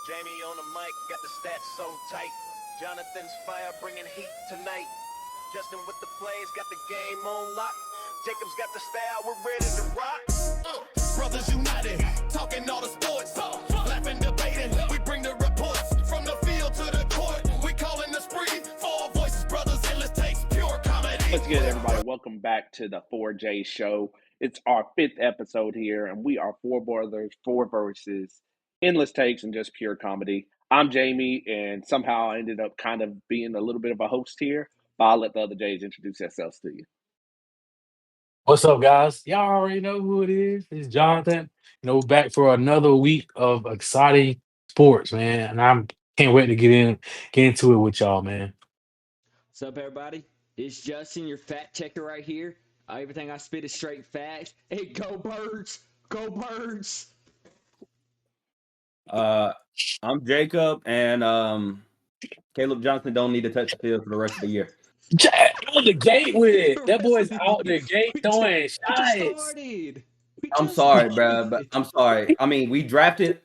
Jamie on the mic, got the stats so tight. Jonathan's fire bringing heat tonight. Justin with the plays, got the game on lock. Jacob's got the style, we're ready to rock. Brothers united, talking all the sports, laughing, debating. We bring the reports from the field to the court. We calling the spree, four voices, brothers, endless takes, pure comedy. What's good, everybody? Welcome back to the 4J Show. It's our 5th episode here, and we are four brothers, four verses, endless takes, and just pure comedy. I'm Jamie, and somehow I ended up kind of being a little bit of a host here, but I'll let the other J's introduce themselves to you. What's up, guys? Y'all already know who it is. It's Jonathan. Back for another week of exciting sports, man. And I'm can't wait to get into it with y'all, man. What's up, everybody? It's Justin, your fact checker right here. Everything I spit is straight facts. Hey, go birds! Go birds! I'm Jacob, and Caleb Johnson don't need to touch the field for the rest of the year. Out the gate with it. That boy's out the gate throwing We just shots. started. I'm sorry, bro, but I'm sorry. I mean, we drafted.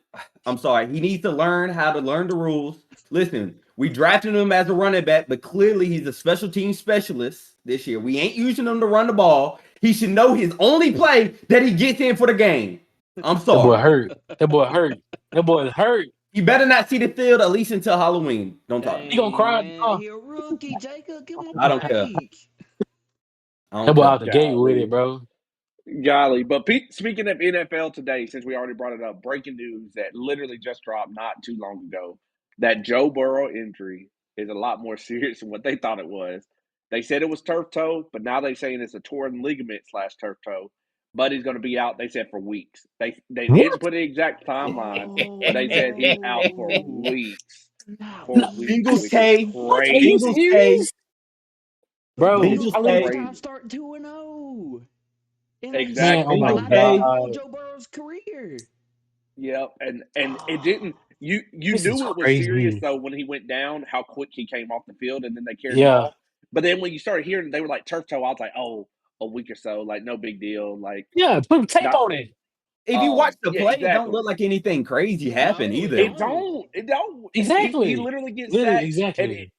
I'm sorry. He needs to learn how to learn the rules. Listen, we drafted him as a running back, but clearly he's a special team specialist this year. We ain't using him to run the ball. He should know his only play that he gets in for the game. I'm That boy sorry. hurt. That boy hurt. That boy hurt. You better not see the field at least until Halloween. Don't talk. He gonna cry. Man, he a rookie, Jacob. Give him a I don't care. break. I That don't boy care. out the gate with Golly. it, bro. Golly. But speaking of NFL today, since we already brought it up, breaking news that literally just dropped not too long ago, that Joe Burrow injury is a lot more serious than what they thought it was. They said it was turf toe, but now they're saying it's a torn ligament / turf toe. But he's going to be out, they said, for weeks. They didn't put an exact timeline, but they said he's out for weeks. For No. weeks, Bengals which K. is What? Are you crazy. Bengals K. serious? Bro, Bengals I Bengals mean, K. first time starting 2-0. And they Exactly. man, oh my Bengals last K. game of God. Joe Burrow's career. Yep, and it didn't. You This is knew it was serious crazy. though when he went down, how quick he came off the field, and then they carried him Yeah. off. But then when you started hearing they were like turf toe, I was like, oh, a week or so, like no big deal, like Yeah, put tape not. on it. If you watch the Yeah, play, it don't exactly. look like anything crazy happened No, it either. It don't. don't. He Exactly. literally gets Literally, sacked, and exactly.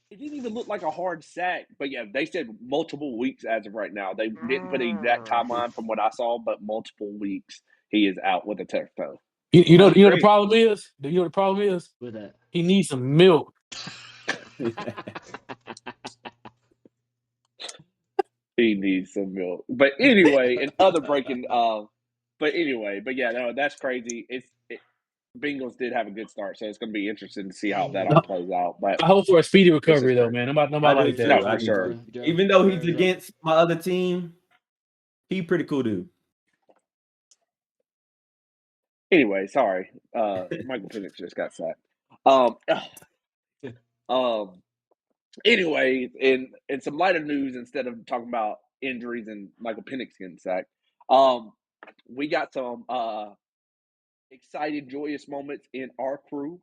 it didn't even look like a hard sack. But yeah, they said multiple weeks as of right now. They didn't put an exact timeline from what I saw, but multiple weeks he is out with a turf toe. You know, That's you know the great. problem is. You know what the problem is. With that. He needs some milk. He needs some milk. But anyway, and other breaking. But yeah, no, that's crazy. Bengals did have a good start, so it's going to be interesting to see how that all plays out. But I hope for a speedy it's recovery just though, crazy. man. Nobody I do like too. that. No, I for do sure. too. Even though he's against my other team, he pretty cool dude. Anyway, sorry. Michael Penix just got sacked. Um. Anyway, in some lighter news, instead of talking about injuries and Michael Penix getting sacked, we got some exciting, joyous moments in our crew.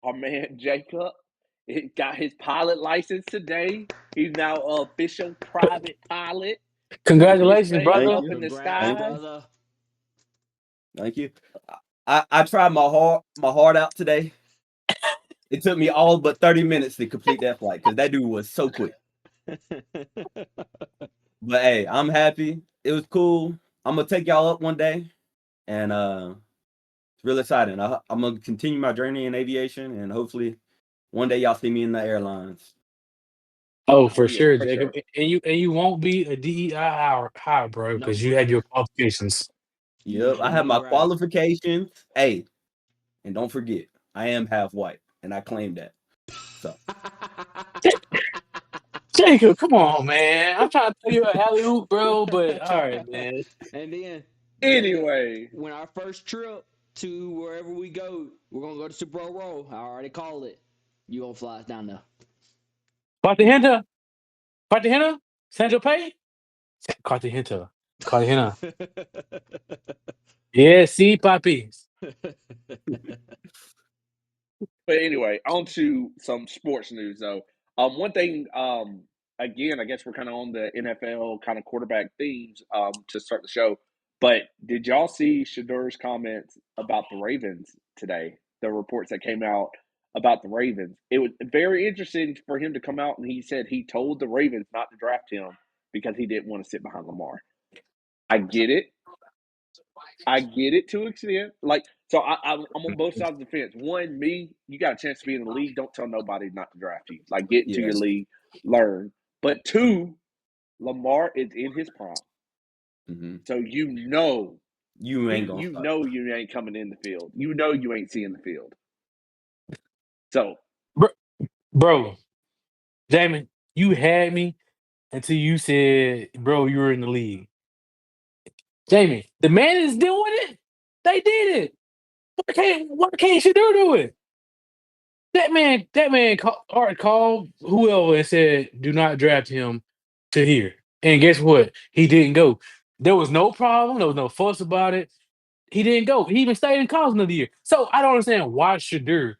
Our man Jacob, he got his pilot license today. He's now an official private pilot. Congratulations, His thing Thank brother. up you. in the Congrats, Thank skies. you. brother. Thank you. I tried my heart out today. It took me all but 30 minutes to complete that flight because that dude was so quick. But hey, I'm happy. It was cool. I'm gonna take y'all up one day, and it's real exciting. I'm gonna continue my journey in aviation, and hopefully one day y'all see me in the airlines. Oh, for Yeah, sure, for Jacob. sure. And you won't be a DEI hire, bro, No because you have way. your qualifications. Yep, I Yeah, have my you're right. qualifications. Hey, and don't forget, I am half white, and I claim that. So Jacob, come on, man. I'm trying to tell you an alley oop, bro, but all right, man. And then, Jacob, Anyway, when our first trip to wherever we go, we're gonna go to Super Bowl. I already called it. You gonna fly us down there? Cartagena, Cartagena, San Jose, Cartagena, Cartagena. Yeah, see, papi. but anyway, on to some sports news though. One thing, again, I guess we're kind of on the NFL kind of quarterback themes to start the show. But did y'all see Shedeur's comments about the Ravens today? the reports that came out about the Ravens. It was very interesting for him to come out and he said he told the Ravens not to draft him because he didn't want to sit behind Lamar. I get it. I get it to an extent. Like, so I'm on both sides of the fence. One, you got a chance to be in the league. Don't tell nobody not to draft you. Like, get into your league, learn. But two, Lamar is in his prime. Mm-hmm. So you ain't gonna start. You ain't coming in the field. You know you ain't seeing the field. So, Bro, Jamie, you had me until you said, bro, you were in the league. Jamie, the man is doing it. They did it. Why can't Shedeur do it? That man called whoever and said, do not draft him to here. And guess what? He didn't go. There was no problem. There was no fuss about it. He didn't go. He even stayed in college another year. So I don't understand why Shedeur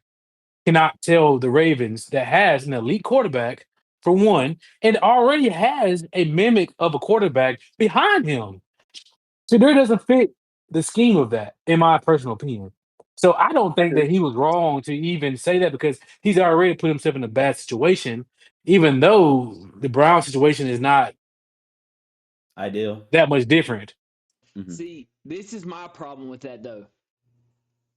cannot tell the Ravens that has an elite quarterback, for one, and already has a mimic of a quarterback behind him. Shedeur doesn't fit the scheme of that, in my personal opinion. So I don't think that he was wrong to even say that because he's already put himself in a bad situation, even though the Brown situation is not Ideal. that much different. Mm-hmm. See, this is my problem with that, though.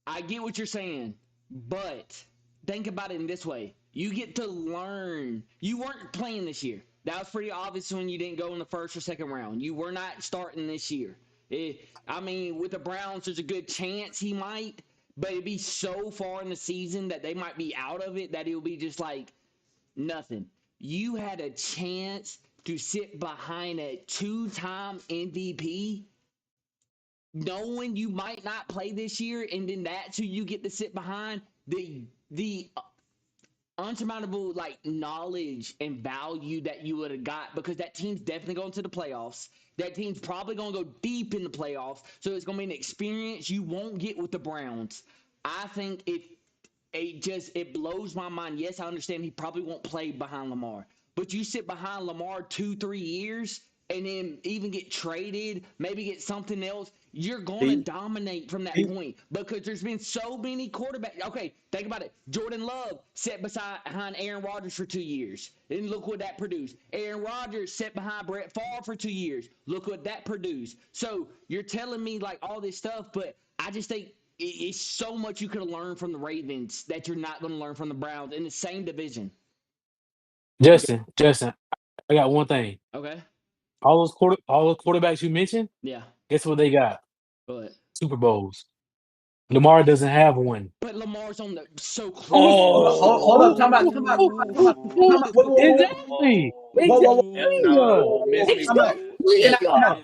I get what you're saying, but think about it in this way. You get to learn. You weren't playing this year. That was pretty obvious when you didn't go in the first or second round. You were not starting this year. I mean, with the Browns, there's a good chance he might, but it'd be so far in the season that they might be out of it that it'll be just like nothing. You had a chance to sit behind a two-time MVP knowing you might not play this year, and then that's who you get to sit behind. The unsurmountable like knowledge and value that you would have got, because that team's definitely going to the playoffs. That team's probably going to go deep in the playoffs, so it's going to be an experience you won't get with the Browns. I think it blows my mind. Yes, I understand he probably won't play behind Lamar, but you sit behind Lamar 2-3 years and then even get traded, maybe get something else, you're going to dominate from that point, because there's been so many quarterbacks. Okay, think about it. Jordan Love sat behind Aaron Rodgers for 2 years, and look what that produced. Aaron Rodgers sat behind Brett Favre for 2 years. Look what that produced. So you're telling me like all this stuff, but I just think it's so much you could have learned from the Ravens that you're not going to learn from the Browns in the same division. Justin, I got one thing. Okay. All those quarterbacks you mentioned, Yeah. guess what they got? But Super Bowls. Lamar doesn't have one. Lamar's on the so close. Hold up, time out. Exactly. No, miss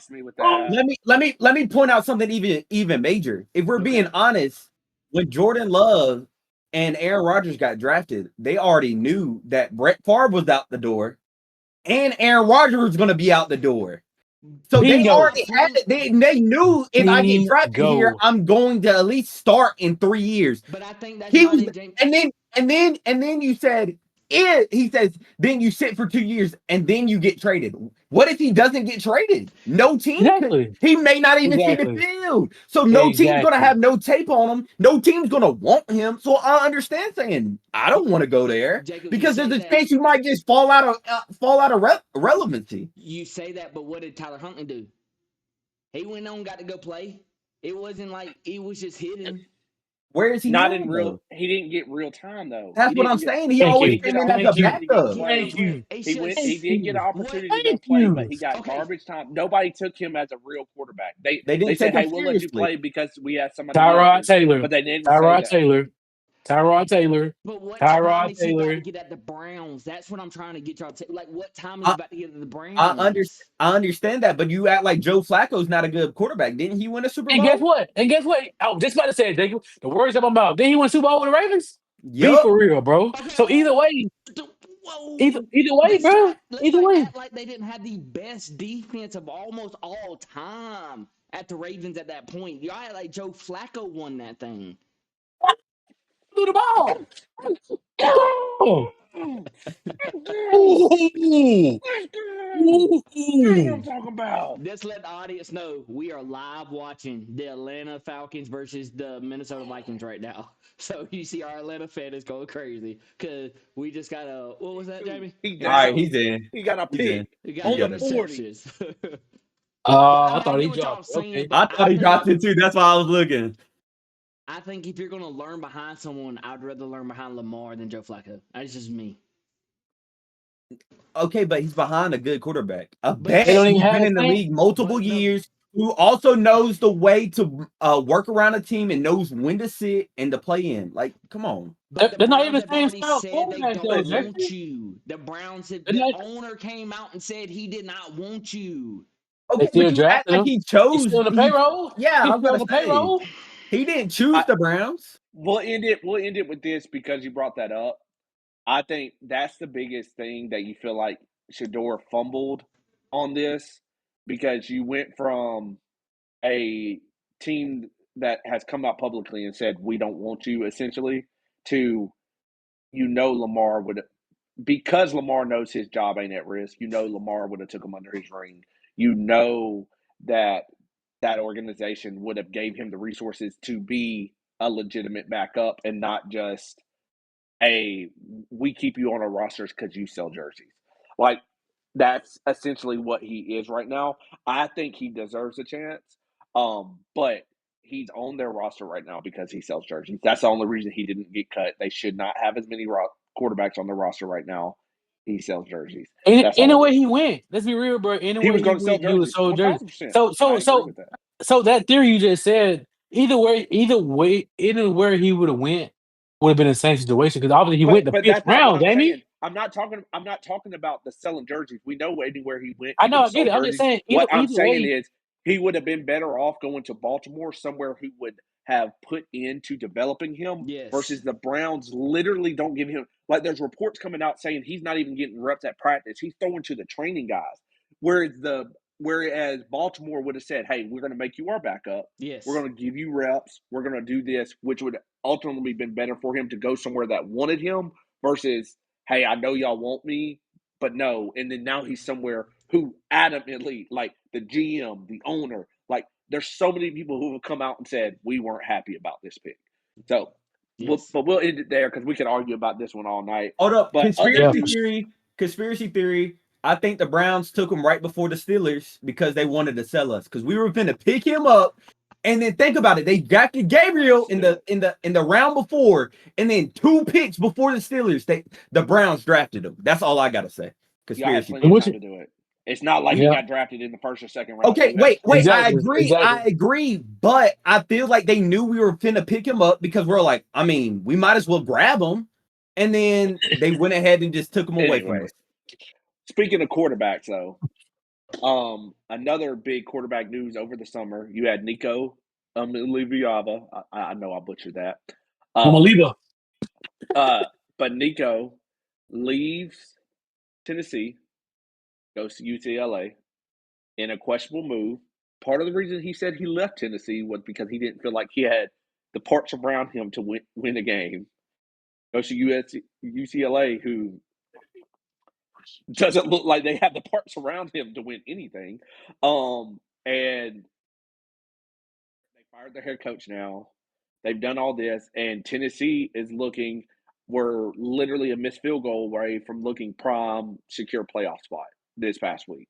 me with that. Let me point out something even major. If we're being honest, when Jordan Love and Aaron Rodgers got drafted, they already knew that Brett Favre was out the door and Aaron Rodgers was going to be out the door. So they already had it. They knew if I get drafted here, I'm going to at least start in 3 years. But I think that's not it, James. And then you said he says then you sit for 2 years and then you get traded. What if he doesn't get traded? No team he may not even see the field. So no team's gonna have no tape on him. No team's gonna want him. So I understand saying I don't want to go there, Jacob, because there's a chance you might just fall out of relevancy. You say that, but what did Tyler Huntley do? He went on, got to go play. It wasn't like it was just hidden. Where is he? Not in real. He didn't get real time though. That's what I'm saying. He always came in as a backup. Thank you. He did get an opportunity to play, but he got garbage time. Nobody took him as a real quarterback. They said, "Hey, we'll let you play because we have somebody." Tyrod Taylor, but they didn't. Tyrod Taylor. But what time is he about to get at the Browns? That's what I'm trying to get y'all to. Like, what time is he about to get at the Browns? I understand that, but you act like Joe Flacco's not a good quarterback. Didn't he win a Super Bowl? And guess what? I was just about to say it, Jacob. The words of my mouth. Did he win a Super Bowl with the Ravens? Yep. Be for real, bro. Okay, so either way, either way, bro. Either way, act like they didn't have the best defense of almost all time at the Ravens at that point. Y'all act like Joe Flacco won that thing. Threw the ball. Ooh. Let's go. That's what I'm Ooh. talking about. Let's let the audience know we are live watching the Atlanta Falcons versus the Minnesota Vikings right now. So you see our Atlanta fan is going crazy because we just got a what was that, Jamie? He All right, down. he's in. He got a He's in. pick We got on He's the in. 40. interceptions. But I I thought he get what y'all dropped it. saying, Okay. but I thought he dropped it too. That's why I was looking. I think if you're gonna learn behind someone, I'd rather learn behind Lamar than Joe Flacco. That's just me. Okay, but he's behind a good quarterback. A But vet They don't even who's have been the in the same. league multiple But the years, who also knows the way to work around a team and knows when to sit and to play in. Like, come on. but the They're not even Browns the have same already style said they quarterback don't though, Listen, want Jeffrey. you. The Browns have, They're the not. owner came out and said he did not want you. They okay, but still you act drafted like him. he He's chose. still on the payroll. Yeah, I He's was still about on the to say payroll. he didn't choose I, the Browns. we'll end it. We'll end it with this because you brought that up. I think that's the biggest thing that you feel like Shedeur fumbled on this because you went from a team that has come out publicly and said we don't want you essentially to Lamar would, because Lamar knows his job ain't at risk. Lamar would have took him under his wing. That that organization would have gave him the resources to be a legitimate backup and not just a we keep you on our rosters because you sell jerseys. Like that's essentially what he is right now. I think he deserves a chance. But he's on their roster right now because he sells jerseys. That's the only reason he didn't get cut. They should not have as many quarterbacks on their roster right now. He sells jerseys. That's all it Anywhere is. he went, let's be real, bro. He Anywhere was he going to sell went, he was jerseys. sold jersey. 1,000%. So, I so, agree so, with that. so that theory you just said, either way, anywhere he would have went would have been the same situation because obviously he went the But fifth that's not what round, I'm Jamie. saying. I'm not talking about the selling jerseys. We know anywhere he went, I he know, would I have get sold it. I'm just jerseys. saying, What I'm either saying way, is he would have been better off going to Baltimore, somewhere who would have put into developing him Yes. versus the Browns literally don't give him, like there's reports coming out saying he's not even getting reps at practice. He's throwing to the training guys. Whereas Baltimore would have said, "Hey, we're going to make you our backup. We're Yes. going to give you reps. We're going to do this," which would ultimately been better for him to go somewhere that wanted him versus, "Hey, I know y'all want me, but no." And then now he's somewhere who adamantly, like the GM, the owner, like there's so many people who have come out and said we weren't happy about this pick. So, Yes. but we'll end it there because we could argue about this one all night. Hold up, But other yeah, conspiracy news, theory. Conspiracy theory. I think the Browns took him right before the Steelers because they wanted to sell us because we were going to pick him up. And then think about it. They drafted Gabriel in the round before, and then 2 picks before the Steelers. The Browns drafted him. That's all I gotta say. y'all had Conspiracy plenty of theory. which, time to do it. It's not like he yeah, got drafted in the first or second round. Okay, You had wait. I exactly, agree. exactly. But I feel like they knew we were finna pick him up because we're like, I mean, we might as well grab him. And then they went ahead and just took him away from anyway. us. Speaking of quarterbacks, though, another big quarterback news over the summer. You had Nico Liviava. I know I butchered that. I'm a Um, leader. but Nico leaves Tennessee, goes to UCLA in a questionable move. Part of the reason he said he left Tennessee was because he didn't feel like he had the parts around him to win a game. Goes to UCLA, who doesn't look like they have the parts around him to win anything. And they fired their head coach now. They've done all this, and Tennessee is looking. We're literally a missed field goal away from looking prime, secure playoff spot this past week.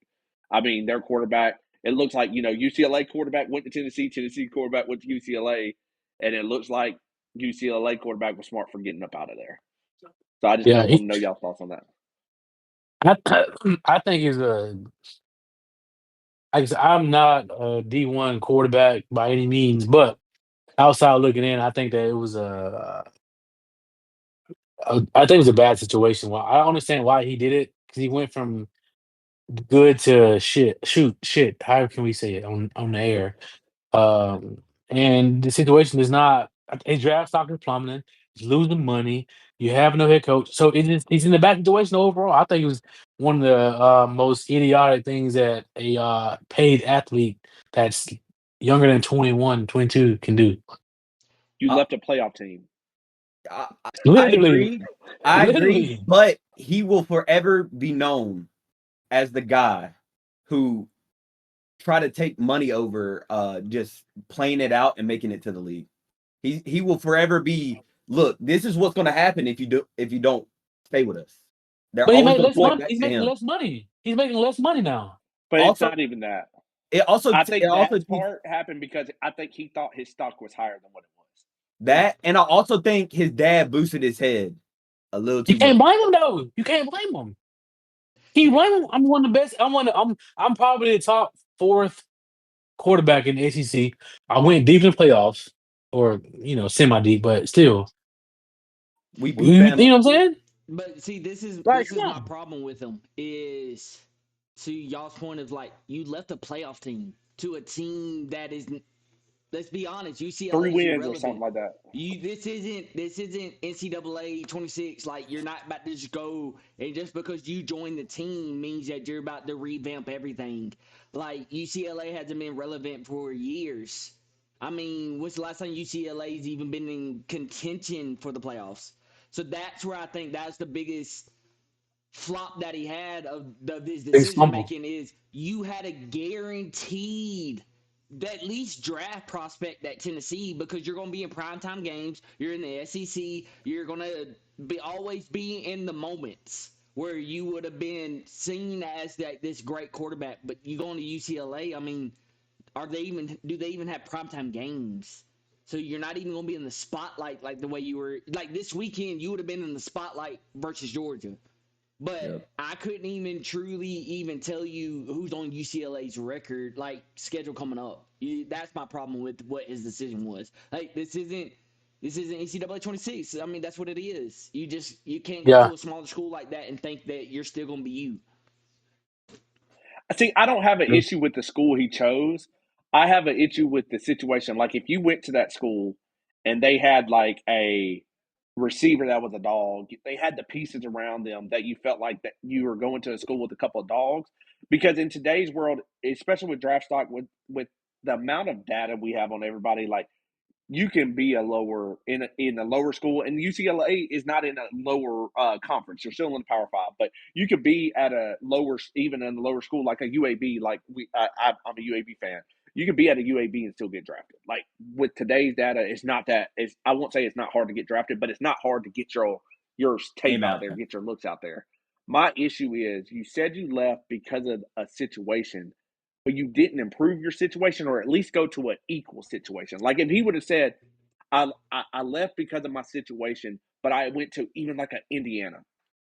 I mean, their quarterback. It looks like UCLA quarterback went to Tennessee. Tennessee quarterback went to UCLA, and it looks like UCLA quarterback was smart for getting up out of there. So I just Yeah, want to know y'all thoughts on that. I, I think it's a. I'm not a D1 quarterback by any means, but outside looking in, I think that it was I think it was a bad situation. Well, I understand why he did it because he went from good to shit. How can we say it on the air? Um, and the situation is not his draft stock is plummeting. He's losing money. You have no head coach, so he's in the bad situation overall. I think it was one of the most idiotic things that a paid athlete that's younger than 21, 22 can do. You Uh, left a playoff team. I Literally, agree. I agree, literally. but he will forever be known as the guy who try to take money over just playing it out and making it to the league. He will forever be, look, this is what's going to happen if you don't stay with us. They're But he always made going to less point money. back He's to making him. less money. He's making less money now. But it's Also, not even that. it also I think that teach part happened because I think he thought his stock was higher than what it was. that, and I also think his dad boosted his head a little You too can't much. blame him though. You can't blame him. He blame him. I'm one of the best. I'm probably the top fourth quarterback in the SEC. I went deep in the playoffs, or semi deep, but still. We beat You know Bama. what I'm saying? But see, Like, this is come my on. problem with him is to y'all's point of like you left a playoff team to a team that is, let's be honest, 3 UCLA is wins or something irrelevant. like that. This isn't NCAA 26. Like you're not about to just go and just because you joined the team means that you're about to revamp everything. Like UCLA hasn't been relevant for years. I mean, when's the last time UCLA's even been in contention for the playoffs? So that's where I think that's the biggest flop that he had of his Big decision fumble. making is you had a guaranteed at least draft prospect at Tennessee because you're going to be in primetime games. You're in the SEC. You're going to always be in the moments where you would have been seen as this great quarterback. But you going to UCLA, I mean, do they even have primetime games? So you're not even going to be in the spotlight like the way you were. Like this weekend, you would have been in the spotlight versus Georgia. But Yep. I couldn't even truly even tell you who's on UCLA's record, like schedule coming up. That's my problem with what his decision was. Like this isn't NCAA 26. I mean that's what it is. You can't go Yeah. to a smaller school like that and think that you're still gonna be you. See, I don't have an issue with the school he chose. I have an issue with the situation. Like, if you went to that school and they had like a receiver that was a dog, they had the pieces around them that you felt like that you were going to a school with a couple of dogs. Because in today's world, especially with draft stock, with the amount of data we have on everybody, like you can be a lower in a lower school, and UCLA is not in a lower conference. You're still in the Power Five, but you could be at a lower, even in a lower school like a UAB. Like I'm a UAB fan. You could be at a UAB and still get drafted. Like with today's data, it's not that. I won't say it's not hard to get drafted, but it's not hard to get your tape Name out out there, there. get your looks out there. My issue is you said you left because of a situation, but you didn't improve your situation or at least go to an equal situation. Like if he would have said, I left because of my situation, but I went to even like an Indiana.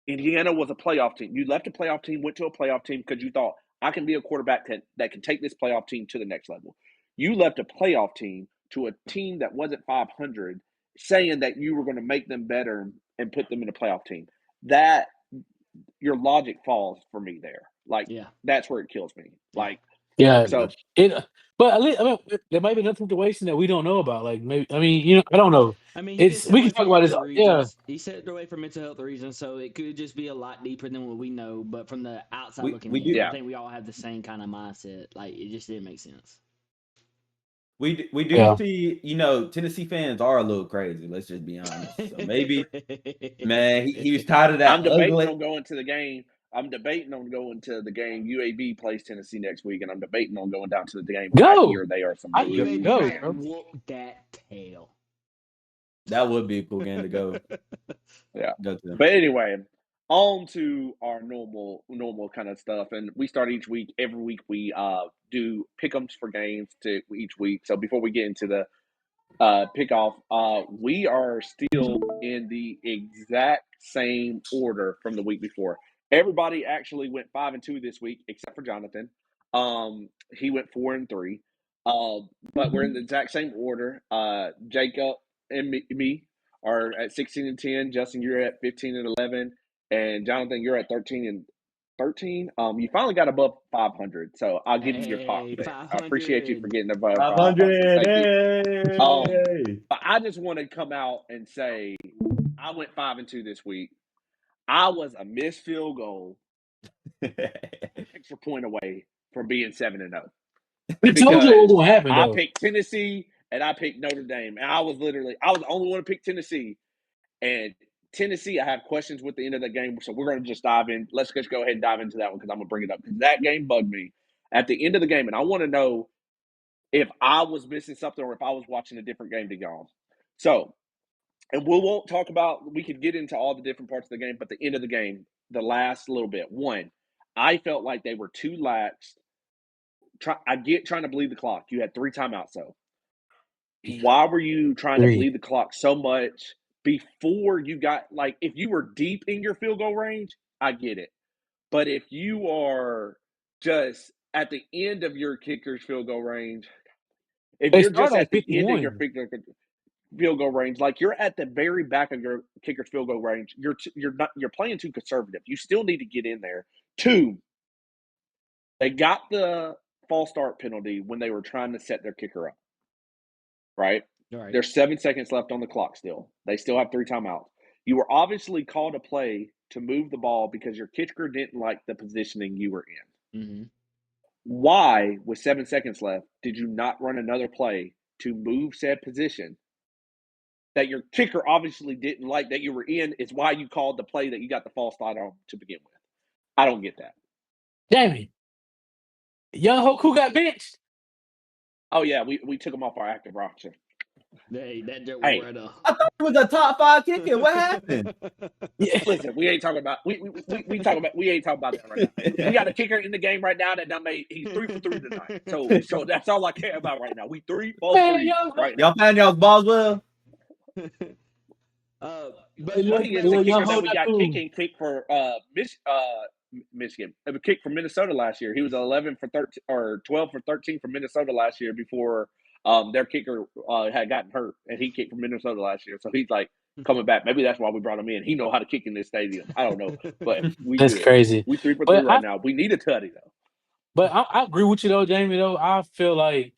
Indiana was a playoff team. You left a playoff team, went to a playoff team because you thought I can be a quarterback that can take this playoff team to the next level. You left a playoff team to a team that wasn't 500, saying that you were going to make them better and put them in a playoff team. That your logic falls for me there. Like Yeah. that's where it kills me. Yeah. Like Yeah. so, But at least, I mean, there might be another situation that we don't know about. Like maybe, I mean, I don't know. I mean, he just It's stepped we away can talk for about this. mental Yeah. reasons. He stepped away for mental health reasons, so it could just be a lot deeper than what we know. But from the outside looking We do in, I yeah. think we all have the same kind of mindset. Like it just didn't make sense. we do Yeah. see, Tennessee fans are a little crazy. Let's just be honest. So maybe, man, he was tired of that I'm debating ugly. on going to the game. I'm debating on going to the game. UAB plays Tennessee next week, and I'm debating on going down to the game when I Go. hear they are some I And blue UAB go, might bro. fans. whoop that tail. That would be a cool game to go Yeah. to. But anyway, on to our normal kind of stuff, and we start each week. Every week we do pick'ems for games to each week. So before we get into the pick off, we are still in the exact same order from the week before. Everybody actually went 5-2 this week, except for Jonathan. He went 4-3. But we're in the exact same order. Jacob and me are at 16-10. Justin, you're at 15-11, and Jonathan, you're at 13-13. You finally got above 500, so I'll give you your pop Hey, there. I appreciate you for 500. getting above 500. 500. Thank you. Hey. But I just want to come out and say I went 5-2 this week. I was a missed field goal, extra point away from being 7-0 We told you what was because gonna happen I though. picked Tennessee and I picked Notre Dame, and I was the only one to pick Tennessee, And Tennessee, I have questions with the end of the game, so we're going to just dive in. Let's just go ahead and dive into that one because I'm going to bring it up because that game bugged me at the end of the game, and I want to know if I was missing something or if I was watching a different game to y'all. So, and we won't talk about. We could get into all the different parts of the game, but the end of the game, the last little bit. One, I felt like they were too lax. I get trying to bleed the clock. You had 3 timeouts though. Why were you trying to bleed the clock so much before you got like if you were deep in your field goal range, I get it. But if you are just at the end of your kicker's field goal range, if They you're just started at at the end of your 51. field goal range, like you're at the very back of your kicker's field goal range, you're playing too conservative. You still need to get in there. 2, they got the false start penalty when they were trying to set their kicker up. Right? Right. There's 7 seconds left on the clock still. They still have 3 timeouts. You were obviously called a play to move the ball because your kicker didn't like the positioning you were in. Mm-hmm. Why, with 7 seconds left, did you not run another play to move said position that your kicker obviously didn't like that you were in? It's why you called the play that you got the false start on to begin with. I don't get that. Damn it. Young Hoku got benched. Oh, yeah, we took him off our active roster. Hey, that joke Hey. was right up. I thought it was a top 5 kicker. What happened? Yeah. Listen, we ain't talking about we ain't talking about that right now. We got a kicker in the game right now that done made he's 3 for 3 tonight. So that's all I care about right now. We 3 both Man, 3 young right now. Y'all found y'all's Boswell? But He is the kicker that we got kicked for Michigan. A kick from Minnesota last year. He was 11 for 13 or 12 for 13 from Minnesota last year before their kicker had gotten hurt, and he kicked from Minnesota last year. So he's like coming back. Maybe that's why we brought him in. He know how to kick in this stadium. I don't know, but we That's good. crazy. We 3 for 3 But right now. We need a tutty though. But I agree with you though, Jamie. Though I feel like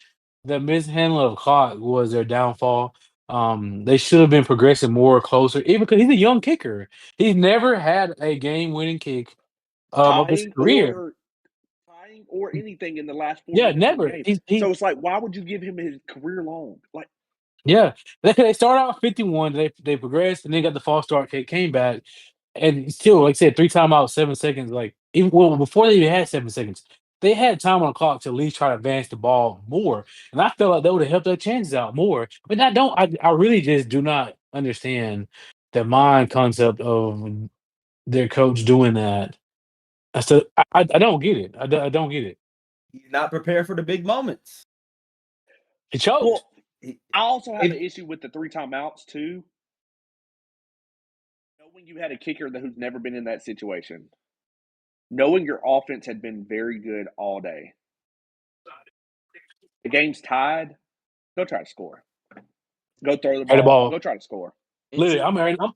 the mishandling of clock was their downfall. They should have been progressing more closer, even because he's a young kicker. He's never had a game-winning kick of his career. Tying or anything in the last 4 Yeah, minutes of the never. game. So it's like, why would you give him his career long? Like, Yeah, they started out 51. They progressed and then got the false start kick, came back, and still, like I said, 3 timeouts, 7 seconds. Like even before they even had 7 seconds, they had time on the clock to at least try to advance the ball more. And I felt like that would have helped their chances out more. But I really just do not understand the mind concept of their coach doing that. I don't get it. I don't get it. He's not prepared for the big moments. It choked. well, I also have an issue with the 3 timeouts too. Knowing you had a kicker who's never been in that situation, knowing your offense had been very good all day, the game's tied. Go try to score. Go throw the ball. Go try to score. Literally, I'm airing it out.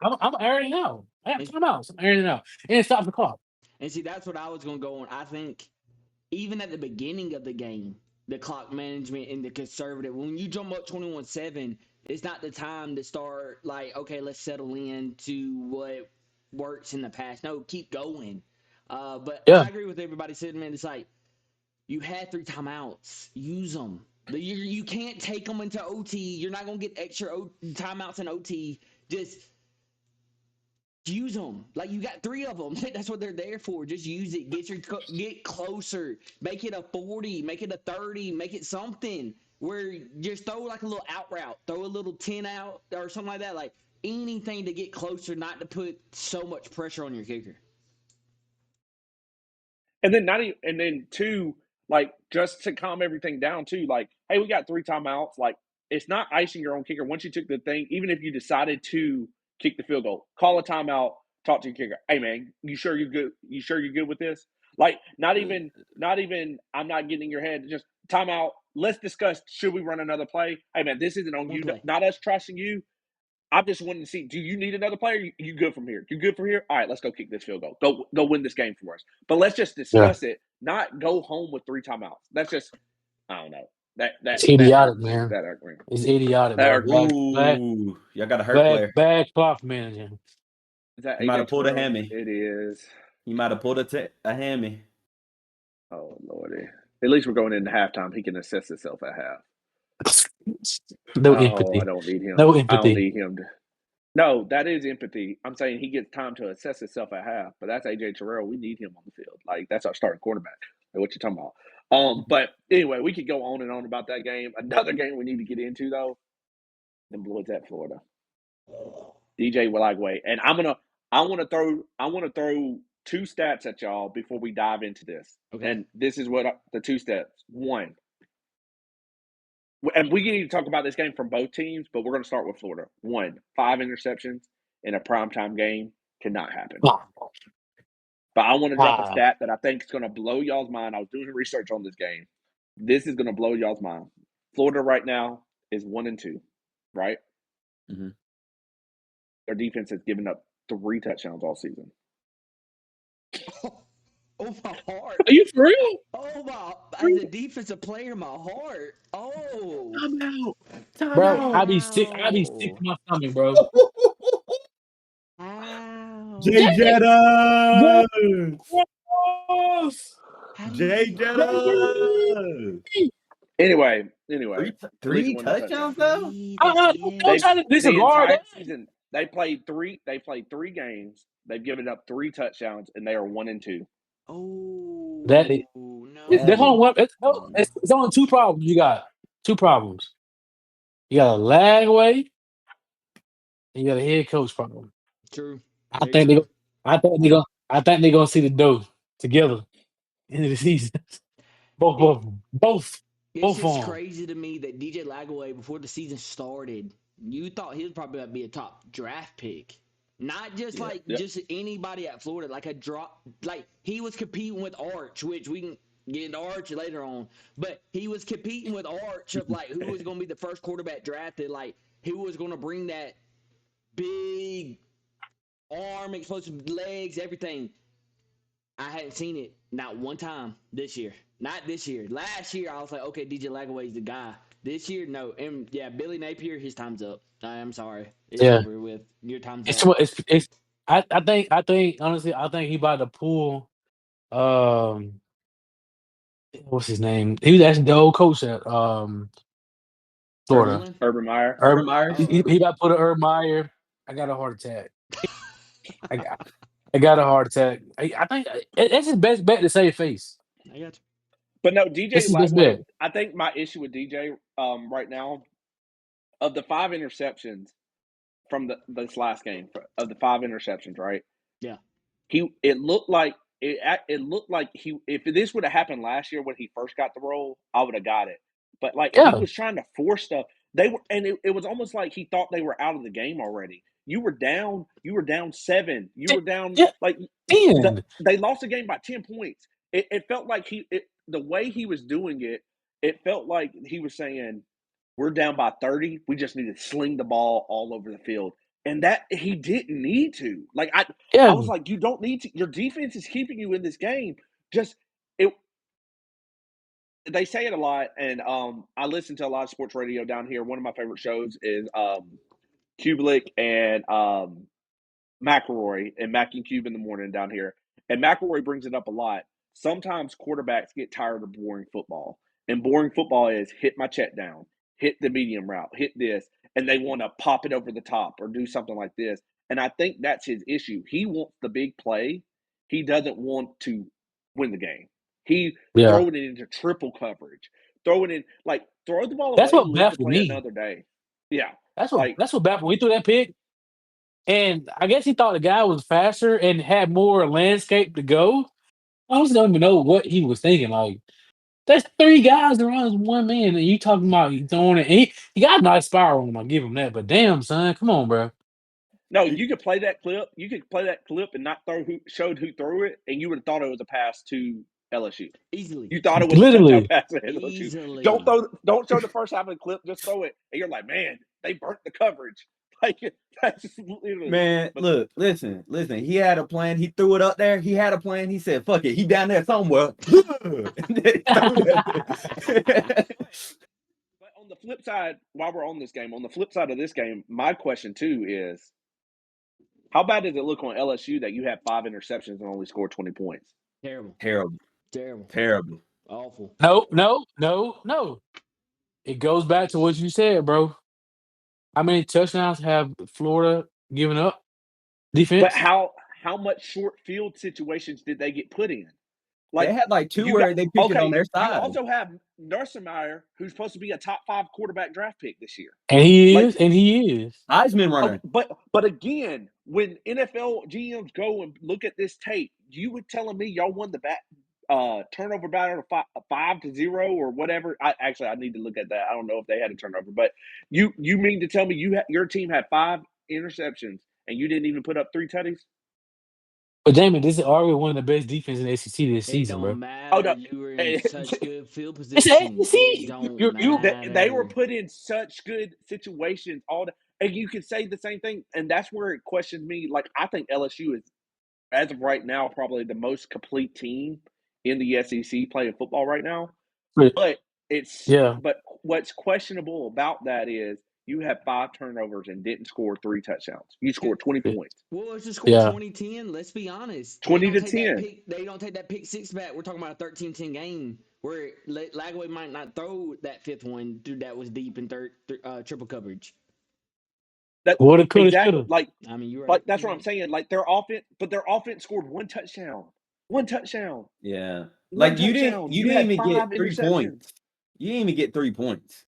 I have timeouts. I'm airing it out, and it stops the clock. And see, that's what I was going to go on. I think even at the beginning of the game, the clock management and the conservative, when you jump up 21-7, it's not the time to start like, okay, let's settle in to what works in the past. No, keep going. But Yeah. I agree with everybody saying, man, it's like you had 3 timeouts. Use them. You can't take them into OT. You're not going to get extra timeouts in OT. Just use them. Like you got 3 of them. That's what they're there for. Just use it. Get closer. Make it a 40. Make it a 30. Make it something where just throw like a little out route. Throw a little 10 out or something like that. Like anything to get closer, not to put so much pressure on your kicker. And then 2, like just to calm everything down too. Like, hey, we got 3 timeouts. Like, it's not icing your own kicker. Once you took the thing, even if you decided to kick the field goal, call a timeout, talk to your kicker. Hey man, you sure you're good? You sure you're good with this? Like, not even. I'm not getting in your head. Just timeout. Let's discuss. Should we run another play? Hey man, this isn't on you. Not us trusting you. I just wanted to see, do you need another player? You good from here? You good from here? All right, let's go kick this field goal. Go win this game for us. But let's just discuss it, not go home with 3 timeouts. That's just, I don't know. It's idiotic, man. That argument. It's idiotic, Ooh, y'all got a hurt player. Bad clock managing. He might have pulled a hammy. It is. He might have pulled a hammy. Oh, Lordy. At least we're going into halftime. He can assess himself at half. No empathy. I don't need him. No empathy. I don't need him. No, that is empathy. I'm saying he gets time to assess himself at half, but that's AJ Terrell. We need him on the field. Like that's our starting quarterback. Like, what you talking about? But anyway, we could go on and on about that game. Another game we need to get into though, the Blues at Florida. DJ Willagway. And I want to throw two stats at y'all before we dive into this. Okay. And this is what the two stats. One, and we need to talk about this game from both teams, but we're going to start with Florida. 1, 5 interceptions in a primetime game cannot happen. Wow. But I want to drop a Wow. stat that I think is going to blow y'all's mind. I was doing research on this game. This is going to blow y'all's mind. Florida right now is 1-2, right? Mhm. Their defense has given up 3 touchdowns all season. Oh, my heart. Are you for real? Oh, my. As a defensive player, my heart. Oh. Time out. Time Bro, out. I'd be sick to my stomach, bro. Ow. Jay Jetta. How do Jay you- Jetta. Anyway, Three won the touchdowns though. Three, Don't try to the disregard entire that. season they played 3 games. They've given up 3 touchdowns and they are 1-2. Oh. That is- no. There's only one. It's only 2 problems you got. 2 problems. You got a lag away, and you got a head coach problem. True. I Very think true. they're gonna see the dough together into the season. Both of them. Both. It's Both just of 'em. crazy to me that DJ Lagaway, before the season started, you thought he was probably going to be a top draft pick. Not just just anybody at Florida, like a drop. Like he was competing with Arch, which we can get into Arch later on. But he was competing with Arch of like who was going to be the first quarterback drafted, like who was going to bring that big arm, explosive legs, everything. I hadn't seen it not one time this year. Not this year. Last year, I was like, okay, DJ Lagaway's the guy. This year, no. And yeah, Billy Napier, his time's up. I'm sorry. It's over with. Your time's It's up. it's. I think honestly, I think he about to pull. What's his name? He was actually the old coach at Florida. Urban Meyer. Urban Meyer. He about to put an Urban Meyer. I got a heart attack. I got a heart attack. I think that's his best bet to save face. I got you. But no, DJ This is his Lagway, bet. I think my issue with DJ right now, of the 5 interceptions from this last game, of the 5 interceptions, right? Yeah. It looked like if this would have happened last year when he first got the role, I would have got it. But like he was trying to force stuff. It was almost like he thought they were out of the game already. You were down 7. You were down like 10. They lost the game by 10 points. It felt like the way he was doing it, it felt like he was saying, we're down by 30. We just need to sling the ball all over the field. And that he didn't need to. Like I was like, you don't need to. Your defense is keeping you in this game. They say it a lot, and I listen to a lot of sports radio down here. One of my favorite shows is Kubelik and McElroy and Mac and Cube in the morning down here. And McElroy brings it up a lot. Sometimes quarterbacks get tired of boring football. And boring football is hit my check down, hit the medium route, hit this, and they want to pop it over the top or do something like this. And I think that's his issue. He wants the big play. He doesn't want to win the game. He throwing it into triple coverage. Throw the ball away. That's what and live to baffled play me. another day. Yeah. That's what baffled me. He threw that pick. And I guess he thought the guy was faster and had more landscape to go. I just don't even know what he was thinking. Like, that's 3 guys around 1 man, and you talking about throwing it. He got a nice spiral on him. I'll give him that. But damn, son, come on, bro. No, you could play that clip. You could play that clip and not showed who threw it, and you would have thought it was a pass to LSU. Easily. You thought it was literally a pass to LSU. Easily. Don't show the first half of the clip. Just throw it, and you're like, man, they burnt the coverage. Like that's literally. Man, look, listen. He had a plan. He threw it up there. He had a plan. He said, "Fuck it." He down there somewhere. But on the flip side, while we're on the flip side of this game, my question too is, how bad does it look on LSU that you have 5 interceptions and only scored 20 points? Terrible. Awful. No. It goes back to what you said, bro. How many touchdowns have Florida giving up But defense. how much short field situations did they get put in? They Like had like 2 you got where they picked it on okay, their you side. also have Nursemeyer, who's supposed to be a top 5 quarterback draft pick this year. And he Like is, and he is. Heisman runner. but again, when NFL GMs go and look at this tape, you were telling me y'all won the turnover battle 5-0 or whatever. I need to look at that. I don't know if they had a turnover, but you mean to tell me your team had 5 interceptions and you didn't even put up 3 tutties? But Damon, this is already one of the best defenses in the SEC this It season, bro. don't Oh matter. no. You were in such good field It's the position. It SEC. don't They were matter. put in such good situations and you could say the same thing, and that's where it questions me. Like I think LSU is, as of right now, probably the most complete team in the SEC playing football right now. But Yeah. what's questionable about that is you have 5 turnovers and didn't score 3 touchdowns. You scored 20 points. Well, let's just score Yeah. 20-10. Let's be honest. 20 to 10. They don't take that pick six back. We're talking about a 13-10 game where Lagway might not throw that fifth one that was deep in triple coverage. That Woulda, coulda, exactly. shoulda. I mean, you're right. Like that's what I'm saying. Like their offense scored 1 touchdown. 1 touchdown. Yeah. 1 Like you touchdown. didn't You had even 5 get 3 interceptions. points. You didn't even get 3 points.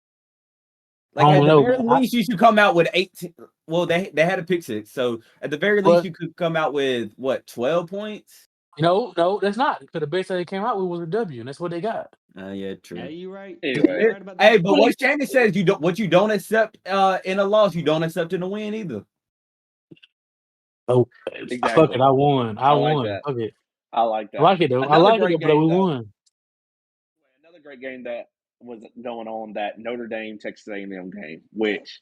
I Like at don't the know, very man. least, you should come out with 18. Well, they had a pick six, so at the very least, But you could come out with what 12 points. no, that's not. Because the best that they came out with was a W, and that's what they got. Yeah, true. Yeah, you're right. Anyway. You're right about that. Hey, but what Shannon says, what you don't accept in a loss, you don't accept in a win either. Oh, Exactly. fuck it, I won. I like won. that. Fuck it. I like that. I like it though. I Another like it great though, but game, we though. won. Another great game that was going on, that Notre Dame Texas A&M game, which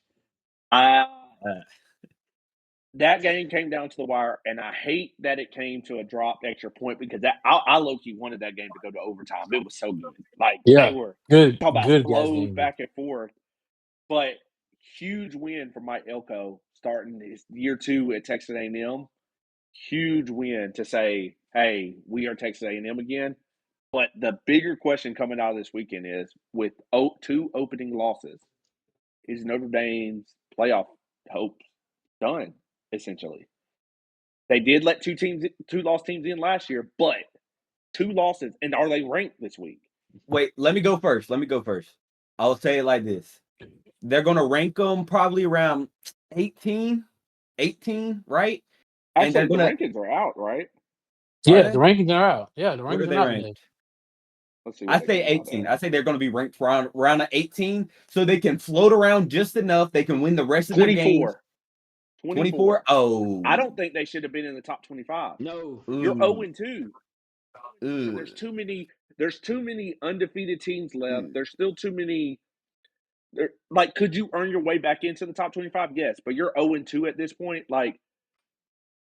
that game came down to the wire, and I hate that it came to a dropped extra point because I low-key wanted that game to go to overtime. It was so good. Like Yeah. they were Good talk about guys flows game. back and forth. But huge win for Mike Elko starting his year 2 at Texas A&M. Huge win to say, hey, we are Texas A&M again. But the bigger question coming out of this weekend is, with 2 opening losses, is Notre Dame's playoff hopes done, essentially? They did let 2 lost teams in last year, but 2 losses, and are they ranked this week? Wait, let me go first. I'll say it like this. They're going to rank them probably around 18, right? And Actually, they're going the to rankings are out, right? Yeah, they? the rankings are out. Yeah, the What are rankings are they out today. ranked? Let's see I what they say came out 18. at. I say they're going to be ranked around 18 so they can float around just enough. They can win the rest of their games. 24? Oh. I don't think they should have been in the top 25. No. You're Ooh. 0-2. Ooh. There's too many undefeated teams left. Ooh. There's still too many. Like, could you earn your way back into the top 25? Yes, but you're 0-2 at this point. Like,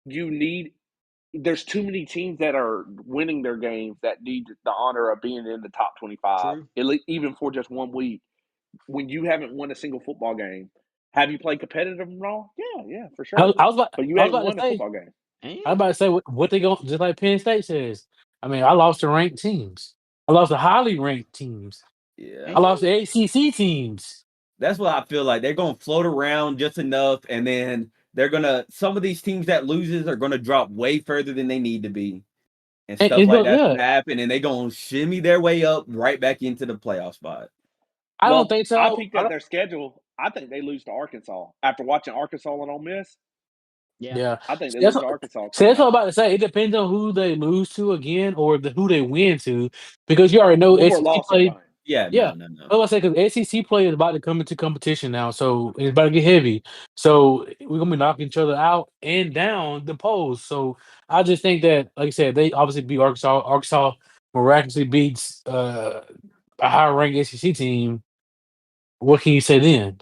there's too many teams that are winning their games that need the honor of being in the top 25, even for just 1 week. When you haven't won a single football game, have you played competitive at all? Yeah, for I sure. was about, But you I was haven't about to won a say, football game. I was about to say what they going, just like Penn State says. I mean, I lost to ranked teams. I lost to highly ranked teams. Yeah. I lost to ACC teams. That's what I feel like. They're going to float around just enough, and then some of these teams that loses are going to drop way further than they need to be. And stuff like that's going to happen, and they're going to shimmy their way up right back into the playoff spot. I don't think so. I peeked at their schedule. I think they lose to Arkansas. After watching Arkansas and Ole Miss, Yeah. I think they lose to Arkansas. So that's what I'm about to say. It depends on who they lose to again, or who they win to, because you already know Win or SEC loss, play. Yeah, Yeah. no. I was about to say, because SEC play is about to come into competition now, so it's about to get heavy. So we're gonna be knocking each other out and down the polls. So I just think that, like I said, they obviously beat Arkansas. Arkansas miraculously beats a higher ranked SEC team. What can you say then?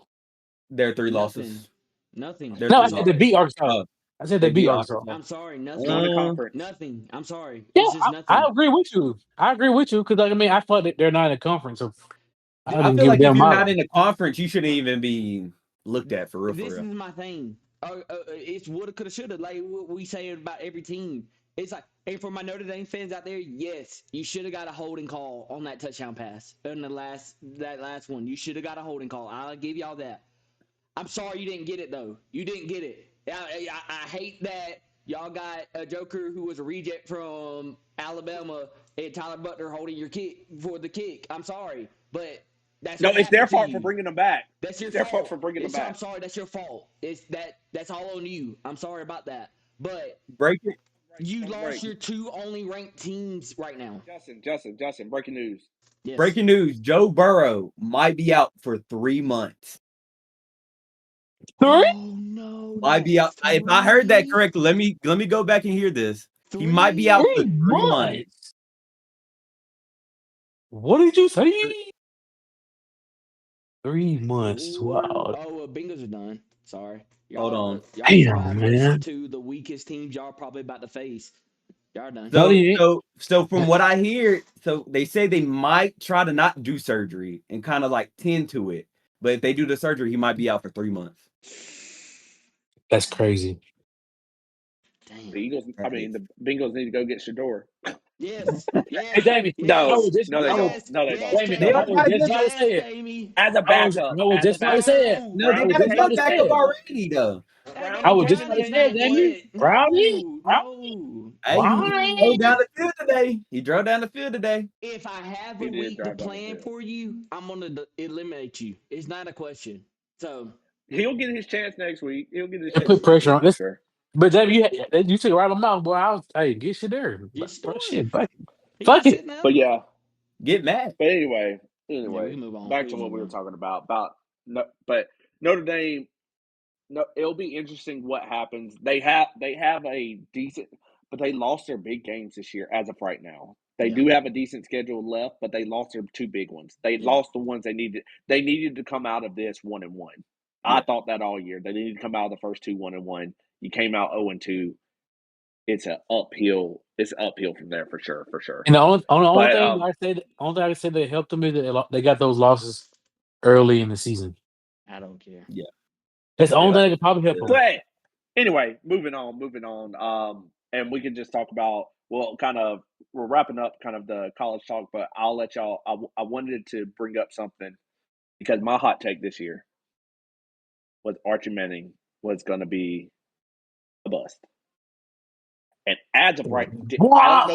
Their 3 Nothing. losses. Nothing. Their No, I 3 said they losses. beat Arkansas. Oh, I said they they beat beat Arkansas. Arkansas. I'm sorry. Let's go into Nothing. conference. Nothing. I'm sorry. Yeah, It's just I nothing. agree with you. I agree with you because, like, I mean, I thought that they're not in a conference, so I I didn't feel give a like if damn you're about not it. in a conference, you shouldn't even be looked at for real. This is my thing. It's woulda, coulda, shoulda. Like what we say about every team. It's like, and for my Notre Dame fans out there, yes, you should have got a holding call on that touchdown pass in that last one. You should have got a holding call. I'll give y'all that. I'm sorry you didn't get it though. You didn't get it. I hate that y'all got a Joker who was a reject from Alabama and Tyler Butler holding your kick for the kick. I'm sorry, but that's No, what it's their happened to fault for you. bringing them back. That's your It's their fault. fault for bringing them I'm back. sorry. That's your fault. That's all on you. I'm sorry about that. But Break it. you Don't lost break. your two only ranked teams right now. Justin, breaking news. Yes. Breaking news: Joe Burrow might be out for 3 months. 3? Oh no! Might be out. If I heard that correctly, let me go back and hear this. He might be out for 3 3 months. months. What did you say? 3 months. Wow. Oh, Bengals are done. Sorry. Hold on. Y'all Damn, survived man. to the weakest teams y'all probably about to face. Y'all done. No, they ain't. So from what I hear, so they say they might try to not do surgery and kind of like tend to it. But if they do the surgery, he might be out for 3 months. That's crazy. Damn. The Bengals need to go get Shedeur. Yes. Yes. Hey, Jamie. No, I was just, no, they I was, don't. No, they don't. Yes, Jamie, They I are Jamie. was probably just good. about to Yes, say it. Jamie. As a backup. I was as a just about to backup. say it. No, they I was got just about one to say backup it. already though. I was just about to say it, Jamie. Brownie? No. Hey, he Why? drove down the field today. He drove down the field today. If I have a He did week to drive down the plan field. for you, I'm gonna eliminate you. It's not a question. So He'll get his chance next week. He'll get his They chance put next pressure week on for this. sure. But Jamie, you took it right on mouth, boy. Hey, get you there. get Bro, story. shit, fuck, He fuck got it. sit now. But yeah. Get mad. But anyway, Yeah, we can move on. back to what we were talking about no, but Notre Dame. No, it'll be interesting what happens. They have a decent, but they lost their big games this year as of right now. They Yeah. do have a decent schedule left, but they lost their two big ones. They lost the ones they needed. They needed to come out of this 1-1. I Yeah. thought that all year. They needed to come out of the first two 1-1. You came out 0-2. It's an uphill. It's uphill from there for sure. And the only But thing I say they helped them is they got those losses early in the season. I don't care. Yeah. That's the only thing that could probably help them. But anyway, moving on. And we can just talk about we're wrapping up kind of the college talk, but I'll let y'all. I wanted to bring up something because my hot take this year was Archie Manning was going to be a bust. And as of right, I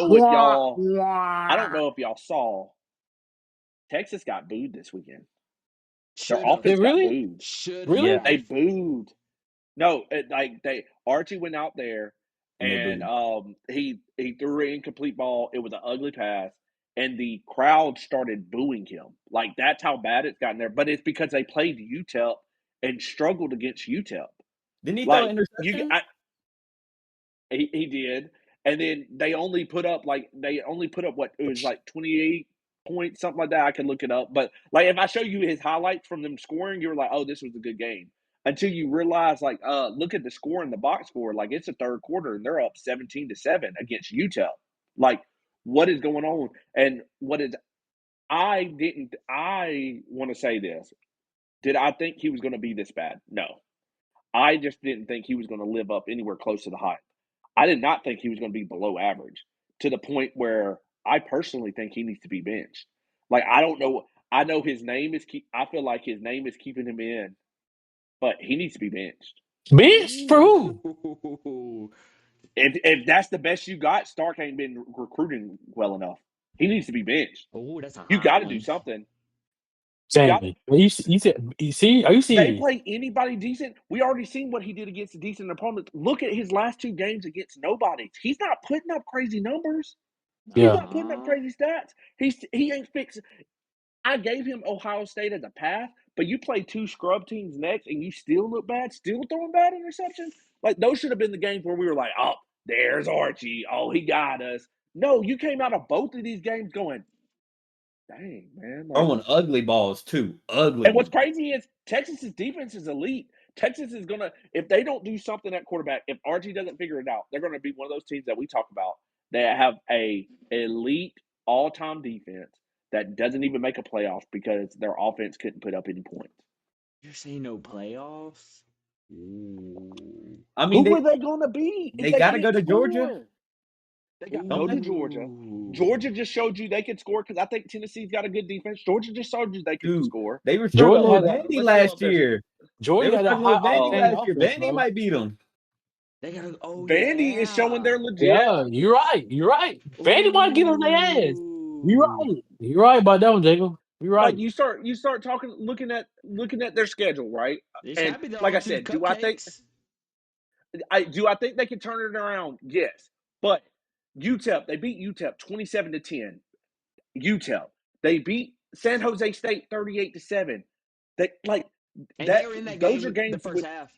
don't know if y'all saw Texas got booed this weekend. Their offense got booed. Really? Yeah. They booed. No, Archie went out there and he threw an incomplete ball. It was an ugly pass, and the crowd started booing him. Like that's how bad it's gotten there. But it's because they played UTEP and struggled against UTEP. Didn't he throw an interception? He did, and then they only put up what it was like 28 points, something like that. I can look it up, but like if I show you his highlights from them scoring, you're like, oh, this was a good game. Until you realize, like, look at the score in the box score. Like it's the third quarter and they're up 17-7 against UTEP. Like, what is going on? And I want to say this. Did I think he was going to be this bad? No. I just didn't think he was going to live up anywhere close to the hype. I did not think he was going to be below average to the point where I personally think he needs to be benched. Like, I don't know. I know his name is I feel like his name is keeping him in, but he needs to be benched. Benched for who? If that's the best you got, Stark ain't been recruiting well enough. He needs to be benched. Oh, that's a You got to do something. Jamie, are you serious? They play anybody decent. We already seen what he did against a decent opponent. Look at his last two games against nobodies. He's not putting up crazy numbers. He's not putting up crazy stats. He ain't fixing. I gave him Ohio State as a path, but you play two scrub teams next and you still look bad, still throwing bad interceptions. Like those should have been the games where we were like, oh, there's Archie. Oh, he got us. No, you came out of both of these games going, dang, man. Like, Throwing ugly balls too. Ugly. and what's crazy is Texas's defense is elite. Texas is gonna, if they don't do something at quarterback, if Archie doesn't figure it out, they're gonna be one of those teams that we talk about that have a elite all-time defense that doesn't even make a playoff because their offense couldn't put up any points. You're saying no playoffs? Ooh. I mean, who were they gonna be? They got to go to Georgia. They got to go to Georgia. Georgia just showed you they could score because I think Tennessee's got a good defense. Georgia just showed you they could score. They were struggling with Georgia Vandy last year. Georgia had a high Vandy octane last year. offense, Vandy bro. might beat them. They gotta. Oh Vandy is showing yeah. they're legit. Yeah, you're right. You're right. Vandy might get on their ass. You're Ooh. right. You're right about that one, Jacob. You're Like right. you start talking, looking at their schedule, right? They And should be the like only I two said, do I think they can turn it around? Yes, but UTEP, they beat UTEP 27-10. UTEP, they beat San Jose State 38-7. They like And they that. were in that Those are game the games first half.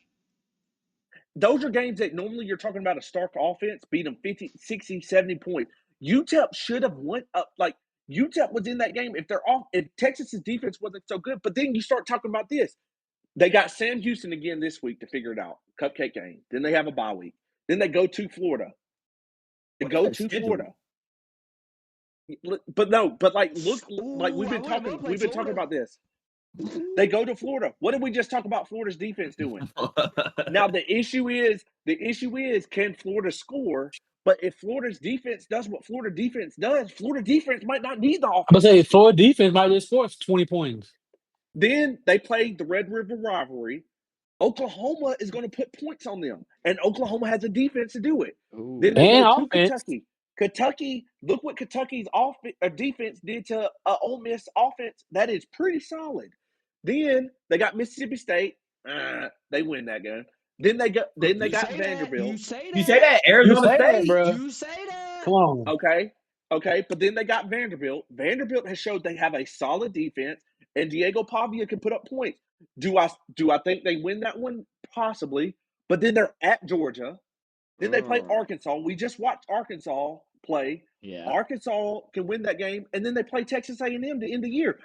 those are games that normally you're talking about a Stark offense beat them 50, 60, 70 points. UTEP should have went up. Like UTEP was in that game. If Texas's defense wasn't so good, but then you start talking about this. They got Sam Houston again this week to figure it out. Cupcake game. Then they have a bye week. Then they go to Florida. They What they go got to scheduled? Florida. But no, but like look, like Ooh, I want them to play we've been talking Florida. about this. They go to Florida. What did we just talk about Florida's defense doing? Now the issue is can Florida score? But if Florida's defense does what Florida defense does, Florida defense might not need the I'm gonna offense say this week. Florida defense might just score 20 points. Then they play the Red River rivalry. Oklahoma is going to put points on them, and Oklahoma has a defense to do it. Ooh. Then they And go to offense. Kentucky. Look what Kentucky's defense did to Ole Miss offense. That is pretty solid. Then they got Mississippi State. They win that game. Then they got You got say that. You Vanderbilt. say You say that. that You Arizona say that, State? bro. You say that. Come on. Okay, but then they got Vanderbilt. Vanderbilt has showed they have a solid defense, and Diego Pavia can put up points. Do I think they win that one? Possibly. But then they're at Georgia. Then they play Arkansas. We just watched Arkansas play. Yeah. Arkansas can win that game, and then they play Texas A&M to end the year.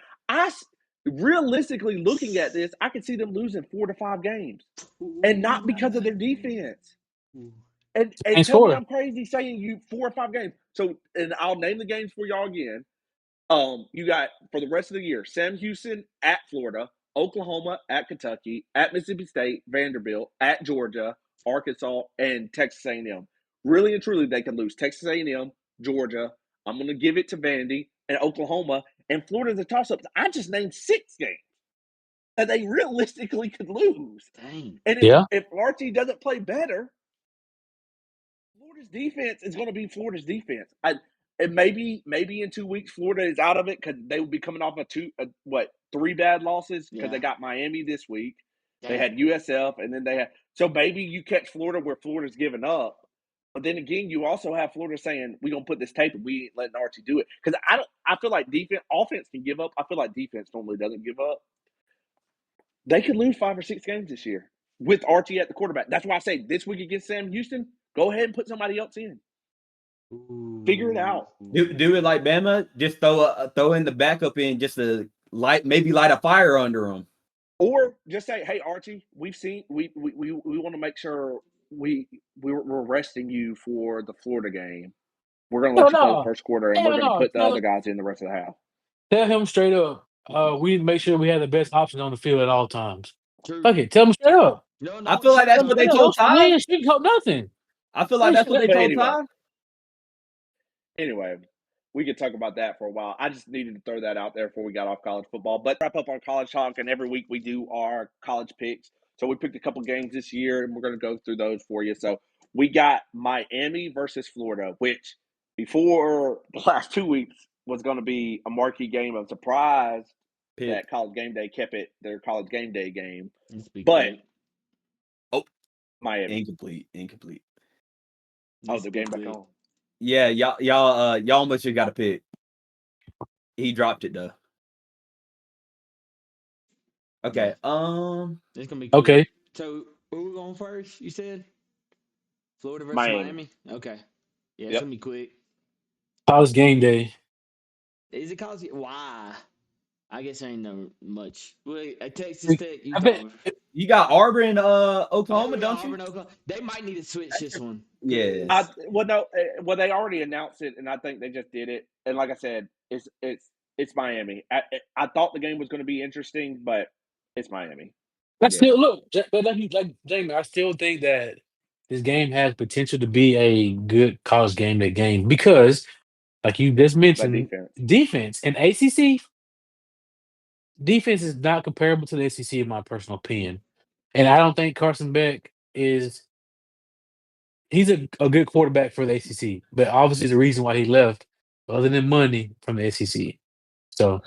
Realistically looking at this, I can see them losing 4 to 5 games, and not because of their defense. And Ain't tell me score. I'm crazy saying you 4 or 5 games. So, and I'll name the games for y'all again. You got for the rest of the year, Sam Houston at Florida, Oklahoma at Kentucky, at Mississippi State, Vanderbilt, at Georgia, Arkansas, and Texas A&M. Really and truly, they can lose Texas A&M, Georgia. I'm going to give it to Vandy and Oklahoma, and Florida's a toss-up. I just named 6 games that they realistically could lose. Dang. And Yeah. if Archie doesn't play better, Florida's defense is going to be Florida's defense. And maybe in 2 weeks Florida is out of it because they will be coming off three bad losses because they Yeah. got Miami this week. They Dang. had USF, and then they had so maybe you catch Florida where Florida's given up. But then again, you also have Florida saying we're gonna put this tape and we ain't letting Archie do it because I feel like offense can give up. I feel like defense normally doesn't give up. They could lose 5 or 6 games this year with Archie at the quarterback. That's why I say this week against Sam Houston, go ahead and put somebody else in. Figure it out. Do it like Bama. Just throw in the backup in just to light a fire under them. Or just say, "Hey Archie, we want to make sure we're resting you for the Florida game. We're going to Hell let you play the no. first quarter, and we're Hell going to no. put the other guys in the rest of the half." Tell him straight up. We need to make sure we have the best options on the field at all times. True. Fuck it. Tell him straight up. No, I feel like that's what they told We Ty. ain't sugarcoat nothing. I feel like that's what they But told Ty. anyway, we could talk about that for a while. I just needed to throw that out there before we got off college football. But wrap up on college talk, and every week we do our college picks. So we picked a couple games this year, and we're going to go through those for you. So we got Miami versus Florida, which before the last 2 weeks was going to be a marquee game. I'm surprised that College Game Day kept it their College Game Day game. But Miami. Incomplete. Oh, the game back on. Yeah, y'all must have got a pick. He dropped it though. Okay. It's gonna be quick. Okay. So who we going first? You said Florida versus Miami. Miami. Okay. Yeah, it's Yep. gonna be quick. College Game Day. Is it college? Why? I guess I ain't know much. Wait, at Texas We- Tech, I bet- You got Auburn, Oklahoma, yeah, don't Auburn, you? Oklahoma. They might need to switch this one. Yeah. They already announced it, and I think they just did it. And like I said, it's Miami. I thought the game was going to be interesting, but it's Miami. Still look, but like Jamie, I still think that this game has potential to be a good college game day game because, like you just mentioned, defense and ACC defense is not comparable to the SEC in my personal opinion, and I don't think Carson Beck is he's a good quarterback for the ACC, but obviously the reason why he left, other than money, from the SEC. So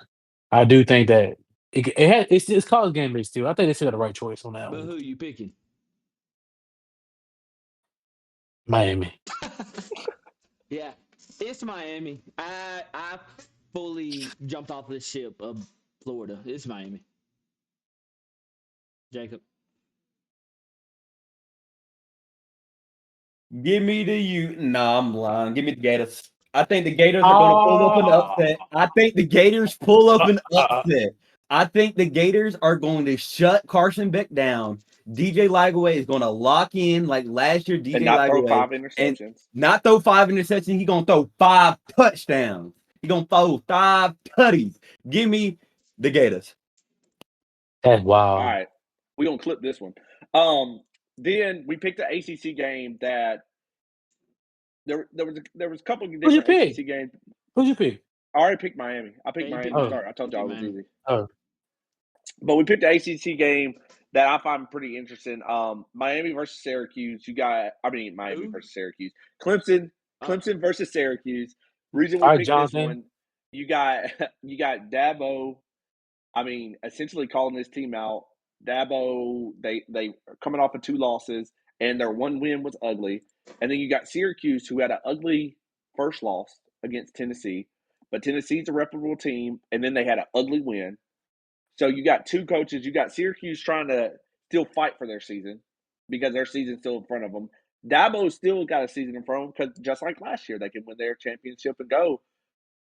I do think that it's college game based too. I think they still got the right choice on that But one. who you picking? Miami. Yeah, it's Miami. I fully jumped off the ship of Florida. It's Miami. Jacob. Give me the U. Nah, I'm lying. Give me the Gators. I think the Gators are going to pull up an Oh, upset. I think the Gators pull up uh, an uh, upset. I think the Gators are going to shut Carson Beck down. DJ Lagway is going to lock in like last year. and DJ not throw Lagway 5 and interceptions. not throw 5 interceptions. He's going to throw 5 touchdowns. He's going to throw 5 tutties. Give me the Gators. that's All wild. right, we're gonna clip this one. Then we picked the ACC game that there was a couple of Who'd you different pick? ACC games. Who'd you pick? I already picked Miami. I Yeah, picked you picked Miami to Oh, Miami. start. I told You y'all picked it was Miami. easy. oh, But we picked the ACC game that I find pretty interesting. Miami versus Syracuse. Miami Who? versus Syracuse. Clemson, Oh, Clemson versus Syracuse. Reason we all right, picked this Jonathan. one, you got you got Dabo. Essentially calling this team out. Dabo, they are coming off of 2 losses, and their one win was ugly. And then you got Syracuse, who had an ugly first loss against Tennessee, but Tennessee's a reputable team, and then they had an ugly win. So you got two coaches. You got Syracuse trying to still fight for their season because their season's still in front of them. Dabo's still got a season in front of them because just like last year, they can win their championship and go.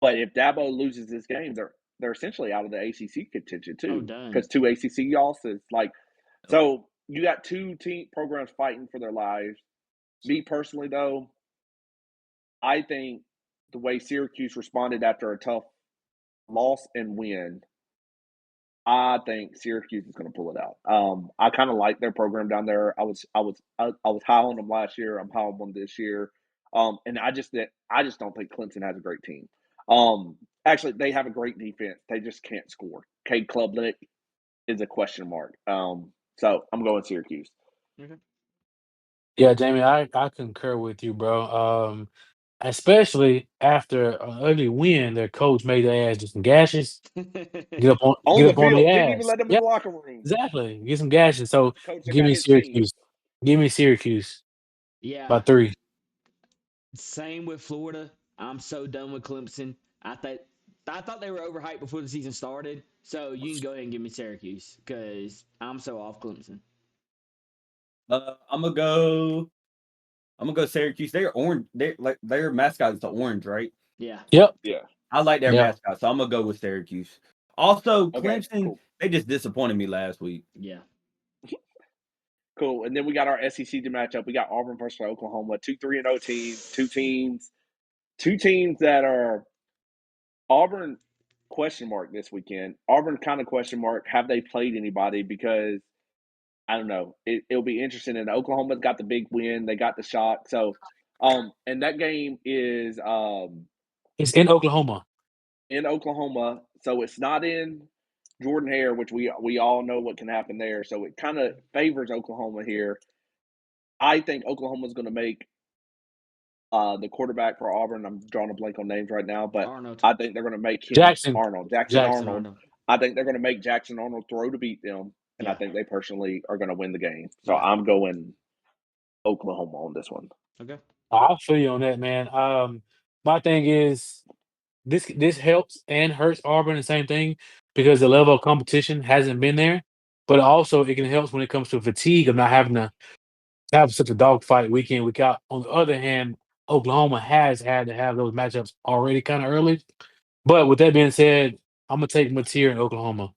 But if Dabo loses this game, they're essentially out of the ACC contention oh, too done. because 2 ACC losses. So you got two team programs fighting for their lives. Me personally, though, I think the way Syracuse responded after a tough loss and win, I think Syracuse is going to pull it out. I kind of like their program down there. I was high on them last year. I'm high on them this year. And I just don't think Clemson has a great team. Actually, they have a great defense. They just can't score. Cade Klubnik is a question mark. So I'm going Syracuse. Okay. Yeah, Jamie, I concur with you, bro. Especially after an ugly win, their coach made their ass do some gashes. On Get the up on the field, didn't even ass. let them in Yeah, the locker room. exactly. Get some gashes. So Coach that give got me his team. Syracuse. Give me Syracuse Yeah. by 3. Same with Florida. I'm so done with Clemson. I thought they were overhyped before the season started. So you can go ahead and give me Syracuse because I'm so off Clemson. I'm gonna go. I'm gonna go Syracuse. They're orange. They're like their mascot is the orange, right? Yeah. Yep. Yeah. I like their Yeah. mascot, so I'm gonna go with Syracuse. Also, Okay. Clemson, Cool. they just disappointed me last week. Yeah. Cool. And then we got our SEC to match up. We got Auburn versus Oklahoma. 2 3-0 teams. Two teams that are Auburn question mark this weekend. Auburn kind of question mark. Have they played anybody? Because I don't know. It'll be interesting. And Oklahoma's got the big win. They got the shock. So, and that game is It's in Oklahoma. in Oklahoma. So it's not in Jordan Hare, which we all know what can happen there. So it kind of favors Oklahoma here. I think Oklahoma's going to make the quarterback for Auburn. I'm drawing a blank on names right now, but Arnold. I think they're going to make him Jackson. Jackson Jackson. Arnold. I think they're going to make Jackson Arnold throw to beat them, and I Yeah. think they personally are going to win the game. So Yeah. I'm going Oklahoma on this one. Okay. I feel you on that, man. My thing is this helps and hurts Auburn the same thing because the level of competition hasn't been there. But also it can help when it comes to fatigue of not having to have such a dogfight week in, week out. On the other hand, Oklahoma has had to have those matchups already kind of early. But with that being said, I'm gonna take Mateer in Oklahoma.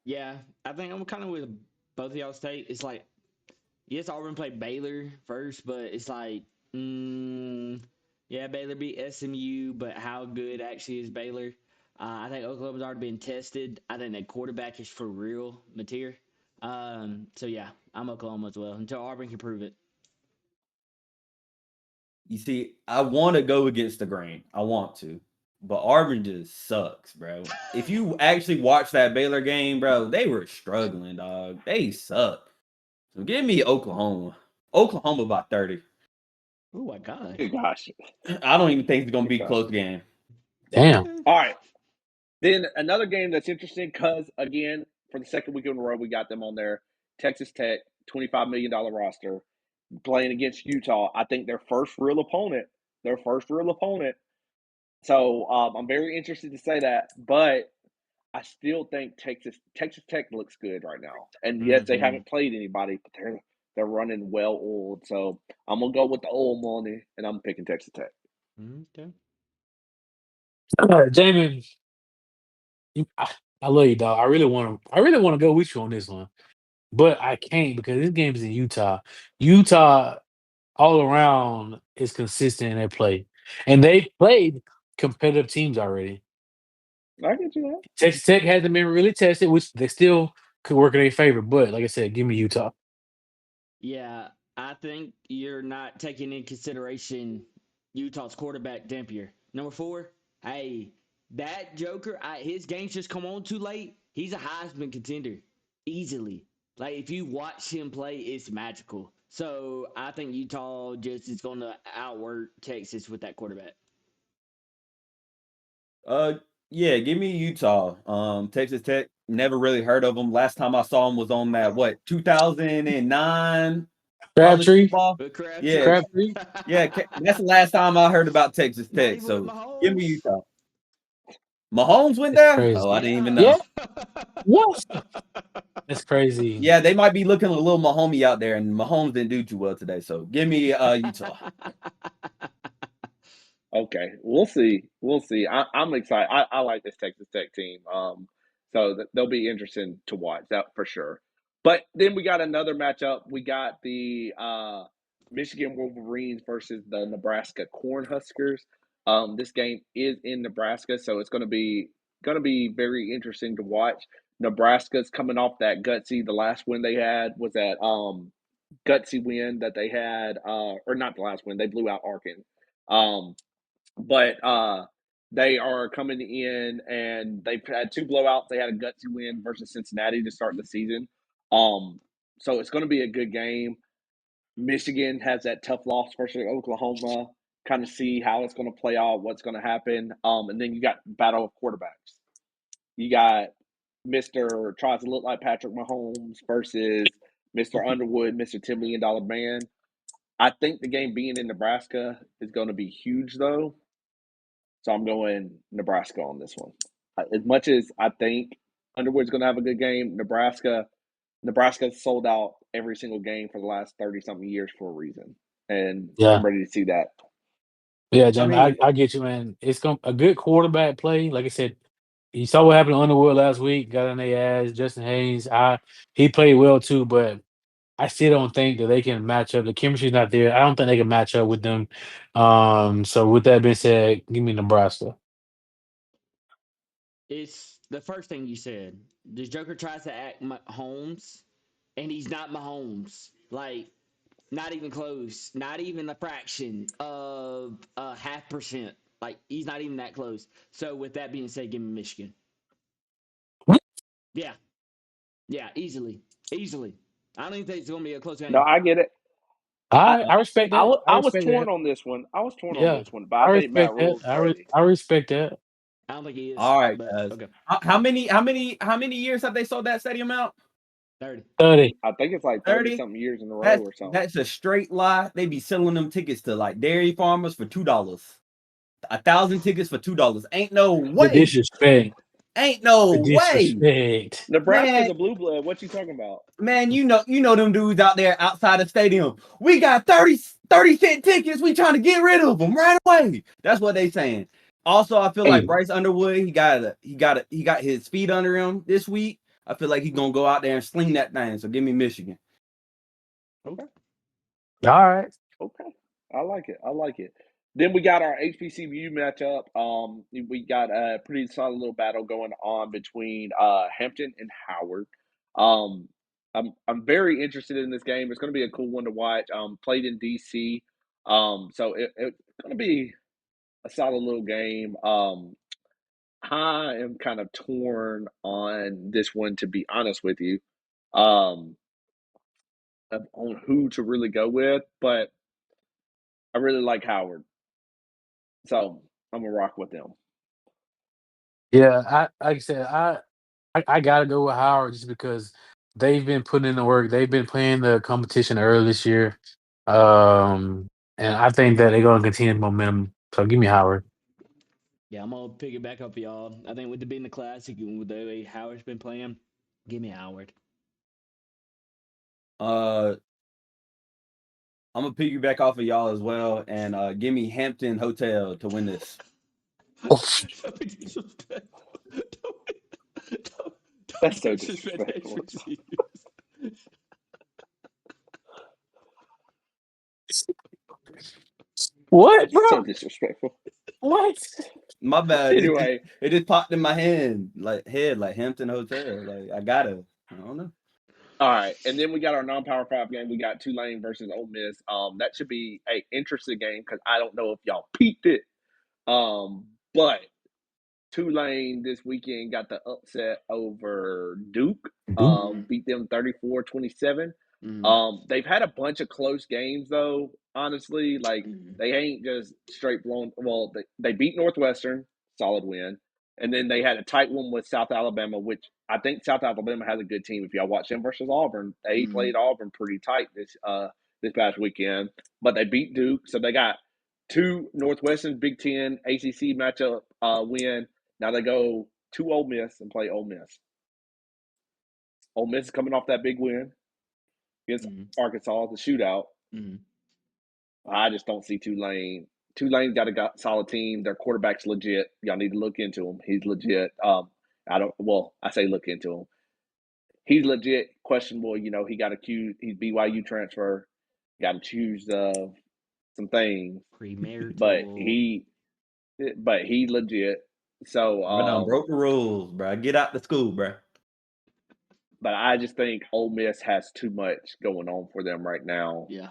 Yeah. I think I'm kind of with both of y'all's take. It's like, yes, Auburn played Baylor first, but it's like, yeah, Baylor beat SMU, but how good actually is Baylor? I think Oklahoma's already been tested. I think that quarterback is for real, Mateer. So yeah, I'm Oklahoma as well until Auburn can prove it. You see, I want to go against the grain. I want to. But Auburn just sucks, bro. If you actually watch that Baylor game, bro, they were struggling, dog. They suck. So give me Oklahoma. Oklahoma by 30. Oh my gosh. Good gosh. I don't even think it's gonna Good be a gosh. close game. Damn. Okay. All right. Then another game that's interesting because, again, for the second week in a row, we got them on there. Texas Tech, $25 million roster, playing against Utah. I think their first real opponent. Their first real opponent. So I'm very interested to say that. But I still think Texas Tech looks good right now. And yes, they Mhm. haven't played anybody, but they're running well oiled. So I'm gonna go with the old money, and I'm picking Texas Tech. Okay. Jamie, I love you, dog. I really want to go with you on this one, but I can't because this game is in Utah. Utah all around is consistent in their play, and they played competitive teams already. I get you that. Texas Tech hasn't been really tested, which they still could work in their favor. But like I said, give me Utah. Yeah, I think you're not taking in consideration Utah's quarterback Dampier. Number 4, hey, that Joker, his game's just come on too late. He's a Heisman contender easily. Like if you watch him play, it's magical. So I think Utah just is going to outwork Texas with that quarterback. Uh, yeah, give me Utah. Texas Tech. Never really heard of them. Last time I saw them was on that 2009 college Crabtree, football. But Yeah, Crabtree, Crabtree. yeah. That's the last time I heard about Texas not Tech. even with So give me Mahomes. Utah. Mahomes went That's there. Oh, I crazy. didn't even Yeah. know. Yeah, what? That's crazy. Yeah, they might be looking a little Mahomey out there, and Mahomes didn't do too well today. So give me Utah. Okay, we'll see. We'll see. I'm excited. I like this Texas Tech team. So they'll be interesting to watch that for sure. But then we got another matchup. We got the Michigan Wolverines versus the Nebraska Cornhuskers. This game is in Nebraska, so it's going to be very interesting to watch. Nebraska's coming off that gutsy. The last win they had was that gutsy win that they had, or not the last win. They blew out Arkin. Um, but they are coming in and they've had two blowouts. They had a gutsy win versus Cincinnati to start the season. Um, so it's going to be a good game. Michigan has that tough loss versus Oklahoma. Kind of see how it's going to play out, what's going to happen. And then you got battle of quarterbacks. You got Mister tries to look like Patrick Mahomes versus Mister Underwood, Mister $10 million man. I think the game being in Nebraska is going to be huge, though. So I'm going Nebraska on this one. As much as I think Underwood's going to have a good game, Nebraska sold out every single game for the last 30 something years for a reason, and Yeah, I'm ready to see that. yeah, I Jamie. mean, I get you, man. It's going a good quarterback play. Like I said, you saw what happened to Underwood last week. Got on their ass. Justin Haynes. He played well too, but I still don't think that they can match up. The chemistry's not there. I don't think they can match up with them. So with that being said, give me Nebraska. It's the first thing you said. The Joker tries to act Mahomes, and he's not Mahomes. Like, not even close. Not even a fraction of a half percent. Like, he's not even that close. So, with that being said, give me Michigan. Yeah. Yeah, easily. Easily. I don't even think it's going to be a close No, game. I get it. I I respect that. I I was respect torn that. on this one. I was torn on Yeah, this one, but I I think Matt respect that. Rule's ready. I respect that. I don't think he is, all right, but guys. okay. How many years have they sold that stadium out? 30. 30. I think it's like 30 30. something years in a row That's or something. that's a straight lie. They be selling them tickets to like dairy farmers for $2. 1,000 tickets for $2. Ain't no The way. disrespect. Ain't no The way. disrespect. Nebraska's Man, a blue blood. What you talking about? man, you know them dudes out there outside the stadium. We got 30 cent tickets. We trying to get rid of them right away. That's what they saying. Also, I feel like Hey, Bryce Underwood, he got his feet under him this week. I feel like he's gonna go out there and sling that thing. So give me Michigan. Okay. all right. Okay. I like it. I like it. Then we got our HBCU matchup. We got a pretty solid little battle going on between Hampton and Howard. Um, I'm very interested in this game. It's going to be a cool one to watch. Played in DC. So it's going to be a solid little game. I am kind of torn on this one, to be honest with you. Um, on who to really go with, but I really like Howard, so I'm gonna rock with them. Yeah, like I said, I gotta go with Howard just because they've been putting in the work. They've been playing the competition early this year, and I think that they're gonna continue the momentum. So give me Howard. Yeah, I'm gonna pick it back up, y'all. I think with it being the classic and with the way Howard's been playing, give me Howard. I'm gonna piggyback off of y'all as well, and give me Hampton Hotel to win this. Don't be disrespectful. Don't That's so disrespect disrespectful. HBCUs. What, That's so bro? disrespectful. What? My bad. Anyway, It just popped in my head like Hampton Hotel. Like I don't know. all right, and then we got our non-power 5 game. We got Tulane versus Ole Miss. That should be a interesting game because I don't know if y'all peeped it. But Tulane this weekend got the upset over Duke. Duke. Beat them 34-27. Mm, They've had a bunch of close games though, honestly. Like mm, they ain't just straight blown. Well, they beat Northwestern, solid win. And then they had a tight one with South Alabama, which I think South Alabama has a good team. If y'all watch them versus Auburn, they mm, played Auburn pretty tight this past weekend. But they beat Duke, so they got two Northwestern Big Ten ACC matchup win. Now they go to Ole Miss and play Ole Miss. Ole Miss is coming off that big win against mm, Arkansas, the shootout. mm. I just don't see Tulane. Tulane's got a solid team. Their quarterback's legit. Y'all need to look into him. He's legit. I say look into him. He's legit. Questionable. He got accused. He's BYU transfer. Got to choose some things, but Premarital. he legit. So, I done broke the rules, bro. Get out the school, bro. but I just think Ole Miss has too much going on for them right now. Yeah.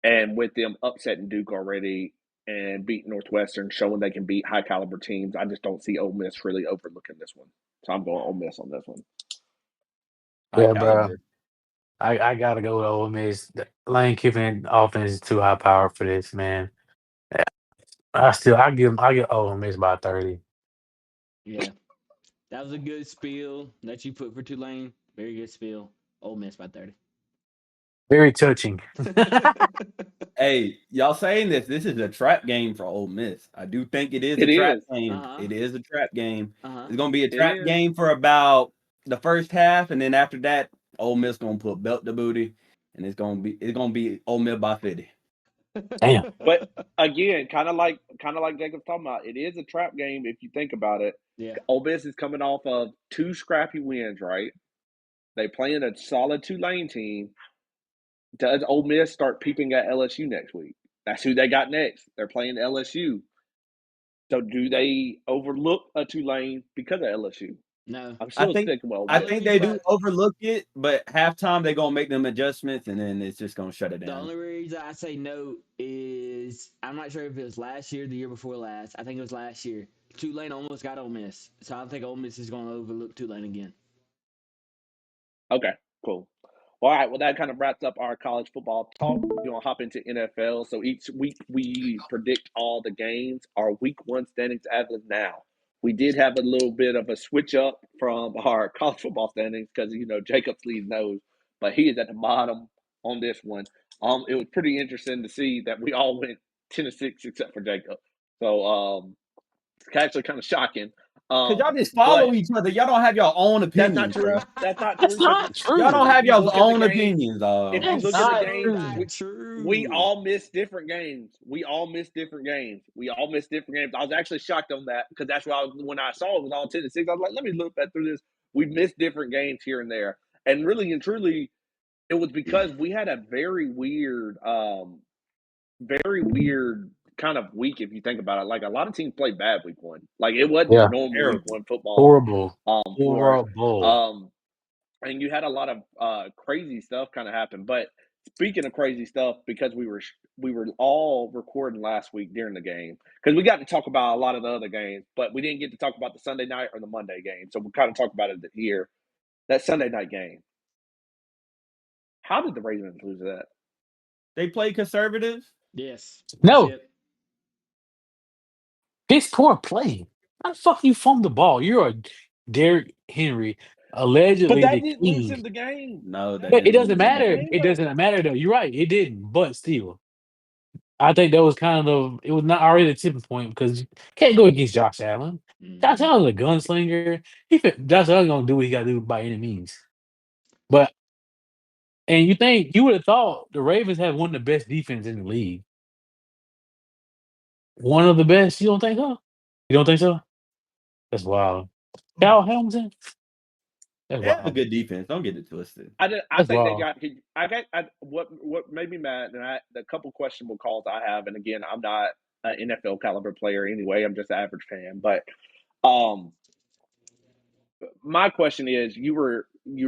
And with them upsetting Duke already and beating Northwestern, showing they can beat high caliber teams, I just don't see Ole Miss really overlooking this one. So I'm going Ole Miss on this one. High Yeah, bro. caliber. I gotta go with Ole Miss. The Lane Kiffin offense is too high power for this, man. I give Ole Miss by 30. Yeah. That was a good spiel that you put for Tulane. Very good spiel. Ole Miss by 30. Very touching. Hey, y'all saying this? This is a trap game for Ole Miss. I do think it is a It trap is. game. Uh-huh. It is a trap game. Uh-huh. It's gonna be a It trap is. game for about the first half, and then after that, Ole Miss gonna put belt to booty, and it's gonna be Ole Miss by 50. Damn. But again, kind of like Jacob's talking about, it is a trap game if you think about it. Yeah. Ole Miss is coming off of two scrappy wins, right? They playing a solid Tulane team. Does Ole Miss start peeping at LSU next week? That's who they got next. They're playing LSU. So do they overlook a Tulane because of LSU? No. I'm I still think sticking with Ole I Only Miss. think reason they do why overlook it, but halftime they're gonna make them adjustments, and then it's just gonna shut it the down. only reason I say no is I'm not sure if it was last year, the year before last. I think it was last year. Tulane almost got Ole Miss, so I don't think Ole Miss is going to overlook Tulane again. Okay, cool. All right, well, that kind of wraps up our college football talk. We're going to hop into NFL. So each week we predict all the games, our week one standings as of now. We did have a little bit of a switch up from our college football standings because, Jacob's lead knows, but he is at the bottom on this one. It was pretty interesting to see that we all went 10-6 except for Jacob. So it's actually kind of shocking. Cause y'all just But follow each other. Y'all don't have your own that's not opinions, true. bro. That's not That's true because not Y'all don't true. have if you y'all's look at the own games, opinions, dog. if you That's look at the not So games, true. not we true. all miss different games. We all miss different games. I was actually shocked on that because that's why when I saw it was all 10-6, I was like, let me look back through this. We missed different games here and there, and really and truly, it was because we had a very weird kind of week if you think about it. Like a lot of teams played bad week one. Like it wasn't Yeah. normal week Terrible. one football Horrible. for it. Horrible. And you had a lot of crazy stuff kind of happen. But speaking of crazy stuff, because we were all recording last week during the game because we got to talk about a lot of the other games, but we didn't get to talk about the Sunday night or the Monday game. So we'll kind of talk about it here. That Sunday night game, How did the Ravens lose that? They play conservative. Yes. No. That's it. Piss poor play. How the fuck you fumble the ball? You're a Derrick Henry, allegedly But that the didn't lose king. him the game. No, that But it didn't doesn't lose the The matter. game. game, It though. doesn't matter though. You're right. It didn't. But still, I think that was kind of it was not already a tipping point because you can't go against Josh Allen. Josh Mhm. Allen's a gunslinger. Josh Allen gonna do what he got to do by any means. But and you would have thought the Ravens have one of the best defense in the league. One of the best. You don't think so? You don't think so? That's wild. Cal Hamilton. That's They have a wild. good defense. Don't get it twisted. I That's think they wild. got. What made me mad, and the couple questionable calls I have, and again, I'm not an NFL caliber player anyway. I'm just an average fan. But um, my question is, you were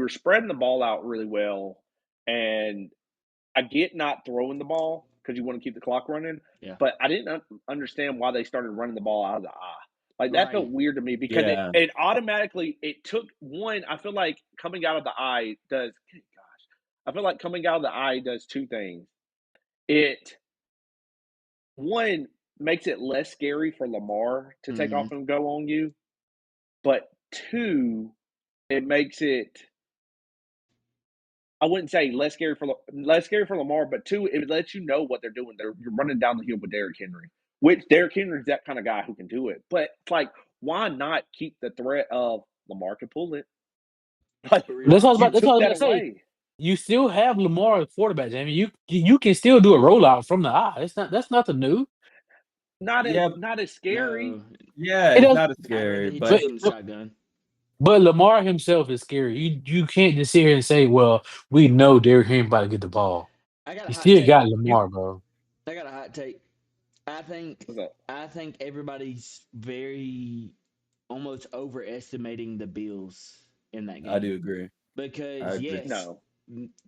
spreading the ball out really well, and I get not throwing the ball because you want to keep the clock running, Yeah. but I didn't understand why they started running the ball out of the eye. Like that felt Right. weird to me because Yeah. it automatically it took one. I feel like coming out of the eye does. Gosh, I feel like coming out of the eye does two things. It one makes it less scary for Lamar to take Mhm. off and go on you, but two, it makes it I wouldn't say less scary for Lamar, but two, it lets you know what they're doing. You're running down the hill with Derrick Henry, which Derrick Henry's that kind of guy who can do it. But it's like, why not keep the threat of Lamar can pull it? Like For real. That's what I was you about. That's what I took was that about to say. away. You still have Lamar as quarterback, Jamie. You can still do a rollout from the eye. It's not that's nothing new. Yeah. Not as scary. No. Yeah. It It's does, not as I'd rather scary, hit you but from the shotgun. but Lamar himself is scary. You can't just sit here and say, "Well, we know Derrick Henry about to get the ball." I got a You hot still take. got You Lamar, bro. I got a hot take. I think what's up? I think everybody's very almost overestimating the Bills in that I game do agree. I because agree. yes, No.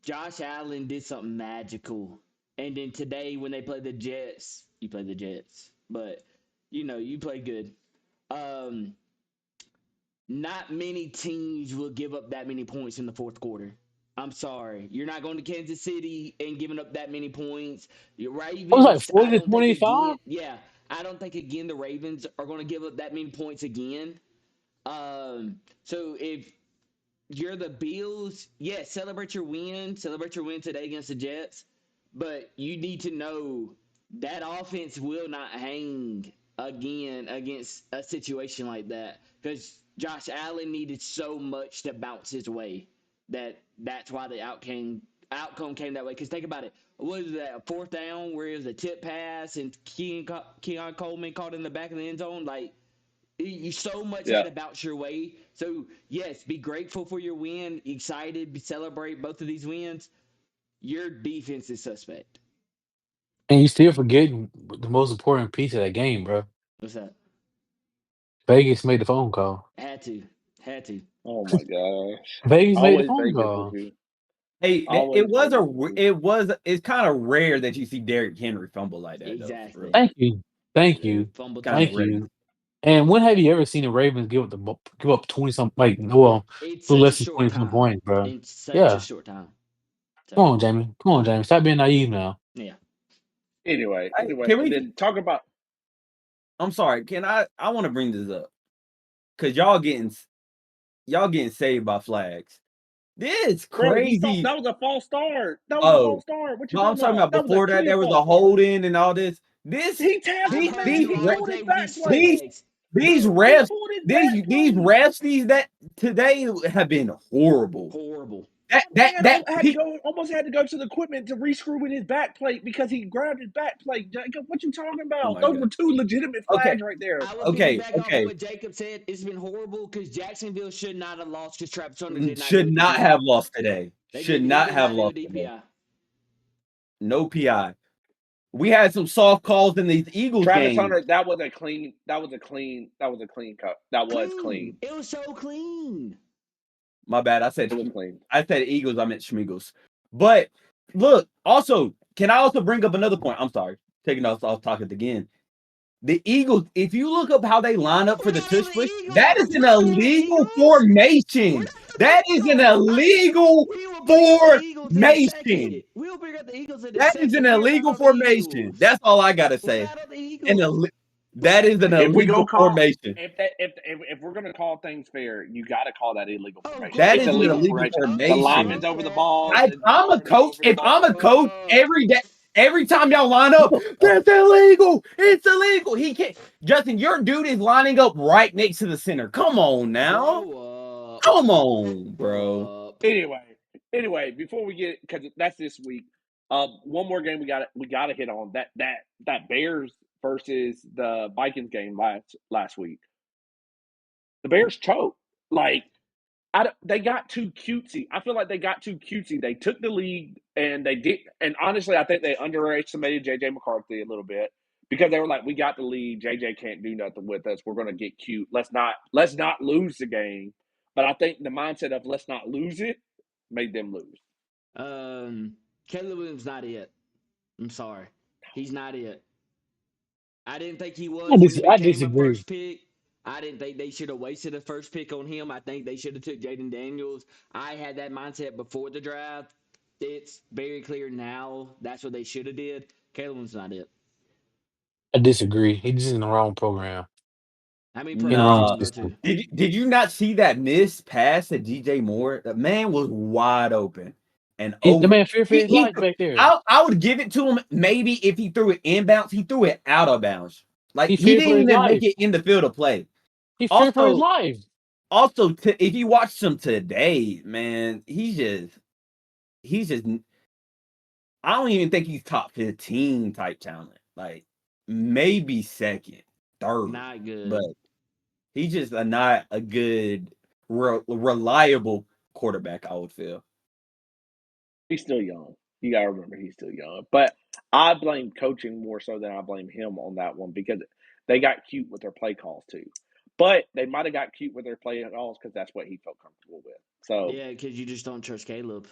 Josh Allen did something magical, and then today when they played the Jets, you played the Jets, but you play good. Um, Not many teams will give up that many points in the fourth quarter. I'm sorry. You're not going to Kansas City and giving up that many points. Your It was like Ravens, I 40 to don't think 25. again. Yeah, I don't think again the Ravens are going to give up that many points again. So if you're the Bills, yes, celebrate your win. Celebrate your win today against the Jets. But you need to know that offense will not hang again against a situation like that because Josh Allen needed so much to bounce his way that's why the outcome came that way. Because think about it, what was that, a fourth down where it was a tip pass and Keon Coleman caught in the back of the end zone? Like, you so much Yeah. had to bounce your way. So yes, be grateful for your win, excited, celebrate both of these wins. Your defense is suspect. And you still forgetting the most important piece of that game, bro. What's that? Vegas made the phone call. Had to. Oh my gosh. Vegas made the Always phone Vegas with call. you. Hey, Always Vegas with you. it's kind of rare that you see Derrick Henry fumble like that, though. For real. Exactly. Thank you. Thank you. Fumble Kind of Thank rare. touchdown. you. And when have you ever seen the Ravens give up 20 something like well, It's a little such a less than short 20 some time. points, bro? In such a Yeah. short time. Come So on, Jamie. Come on, Jamie. Stop being naive now. yeah. Anyway, Hey, can and we? then talk about I'm sorry. Can I want to bring this up because y'all getting saved by flags. This bro. crazy. That was a false start. That was a Oh, false start. What you no, I'm talking talking about? about That was a before that. clear There was false a start. hold in and all this. This He tapped I've his these man. heard these you He all pulled re- his day with back these plate. these flags, these bro. He refs pulled his these back these plate. refs these that today have been horrible. Horrible. That My that man that he, almost had to go to the equipment to rescrew in his back plate because he grabbed his back plate. Jacob, what you talking oh about? my Those god. were two legitimate Okay, flags right there. I would okay, piggyback off of okay. what Jacob said. It's been horrible because Jacksonville should not have lost because Travis Hunter did not give Should a not DPI. have lost today. Should He not did have not do a lost today. DPI. No PI. We had some soft calls in these Eagles Travis games. Hunter, that was a clean cut. That was Clean. clean. It was so clean. My bad. It was clean. I said Eagles. I meant Schmigels. But look, also, can I also bring up another point? I'm sorry, taking off topic again. The Eagles, if you look up how they line up for the We're tush the push, Eagles. that is an We're the illegal Eagles. formation. That is an illegal We will bring up the Eagles in a second. formation. We'll bring up the Eagles in a That second. is an We're not illegal on the formation. Eagles. That's all I gotta We're say. not on the An Eagles. that is an If we illegal go call formation. if we're gonna call things fair, you got to call that illegal Oh, formation. That It's is an illegal illegal formation. The formation. lineman's over the ball. If I'm a coach, every day, every time y'all line up, Oh. that's illegal. It's illegal. He can't. Justin, your dude is lining up right next to the center. Come on now. Grow up. Come on, bro. Grow up. Anyway, before we get, because that's this week. One more game we got to hit on that Bears versus the Vikings game last week. The Bears choked. Like they got too cutesy. I feel like they got too cutesy. They took the lead and they did. And honestly, I think they underestimated JJ McCarthy a little bit because they were like, "We got the lead. JJ can't do nothing with us. We're going to get cute. Let's not lose the game." But I think the mindset of "let's not lose it" made them lose. Caleb Williams not it. I'm sorry, he's not it. I didn't think he was when he I became a disagree. first pick. I didn't think they should have wasted a first pick on him. I think they should have took Jaden Daniels. I had that mindset before the draft. It's very clear now that's what they should have did. Caleb's not it. I disagree. He's just in the wrong program. How many In the wrong programs Nah. did you go system. to? Did you not see that missed pass to DJ Moore? The man was wide open. And The man fear for his he, life back there. I would give it to him maybe if he threw it inbounds. He threw it out of bounds. Like He he feared for didn't his even life. make it in the field of play. He feared for his Also, life. if you watch him today, man, he's just I don't even think he's top 15 type talent. Like maybe second, third. Not good. But he's just not a good, reliable quarterback, I would feel. He's still young. You got to remember he's still young. But I blame coaching more so than I blame him on that one because they got cute with their play calls too. But they might have got cute with their play calls because that's what he felt comfortable with. So Yeah, because you just don't trust Caleb.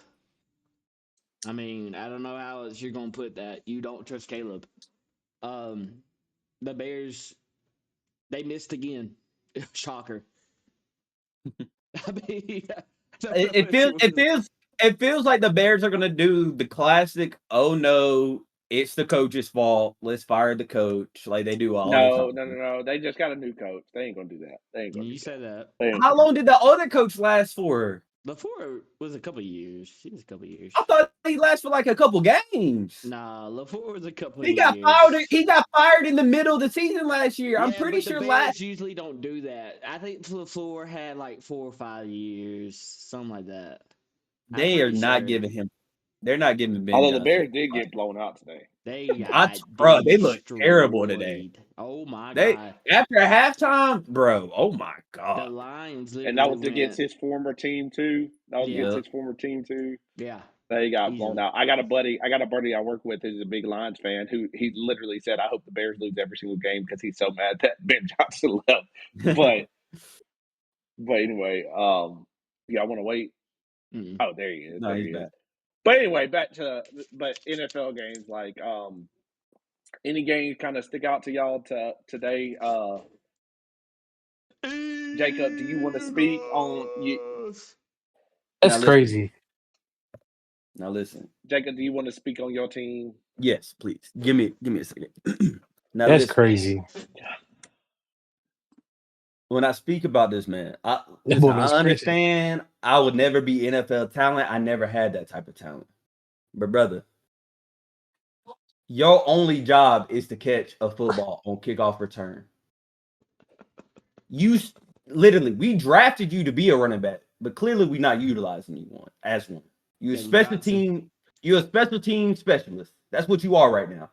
I mean, I don't know how else you're going to put that. You don't trust Caleb. The Bears, they missed again. Shocker. I mean, It feels like the Bears are gonna do the classic. Oh no, it's the coach's fault. Let's fire the coach, like they do all the time. no. They just got a new coach. They ain't gonna do that. They ain't gonna You do said that. that. How long did the other coach last for? LaFleur was a couple years. He was a couple years. I thought he lasted for like a couple games. Nah, LaFleur was a couple He years. got fired in the middle of the season last year. I'm pretty sure the Bears usually don't do that. I think LaFleur had like 4 or 5 years, something like that. They are not giving him. They're not giving Ben. Although the Bears did get blown out today. They they look terrible today. Oh my god! After halftime, bro. Oh my god! The Lions, and that was against his former team too. Yeah, they got blown out. I got a buddy I work with who's a big Lions fan who he literally said, "I hope the Bears lose every single game because he's so mad that Ben Johnson left." But anyway, yeah, I want to wait. Mm-mm. Oh, there he is. No, he's back. But anyway, back to NFL games. Like, any games kind of stick out to y'all today? Jacob, do you want to speak on you? That's crazy. Now listen, Jacob, do you want to speak on your team? Yes, please. Give me a second. Now that's crazy. When I speak about this, man, I understand I would never be NFL talent. I never had that type of talent. But brother, your only job is to catch a football on kickoff return. We drafted you to be a running back, but clearly we're not utilizing you as one. You're a special team specialist. That's what you are right now.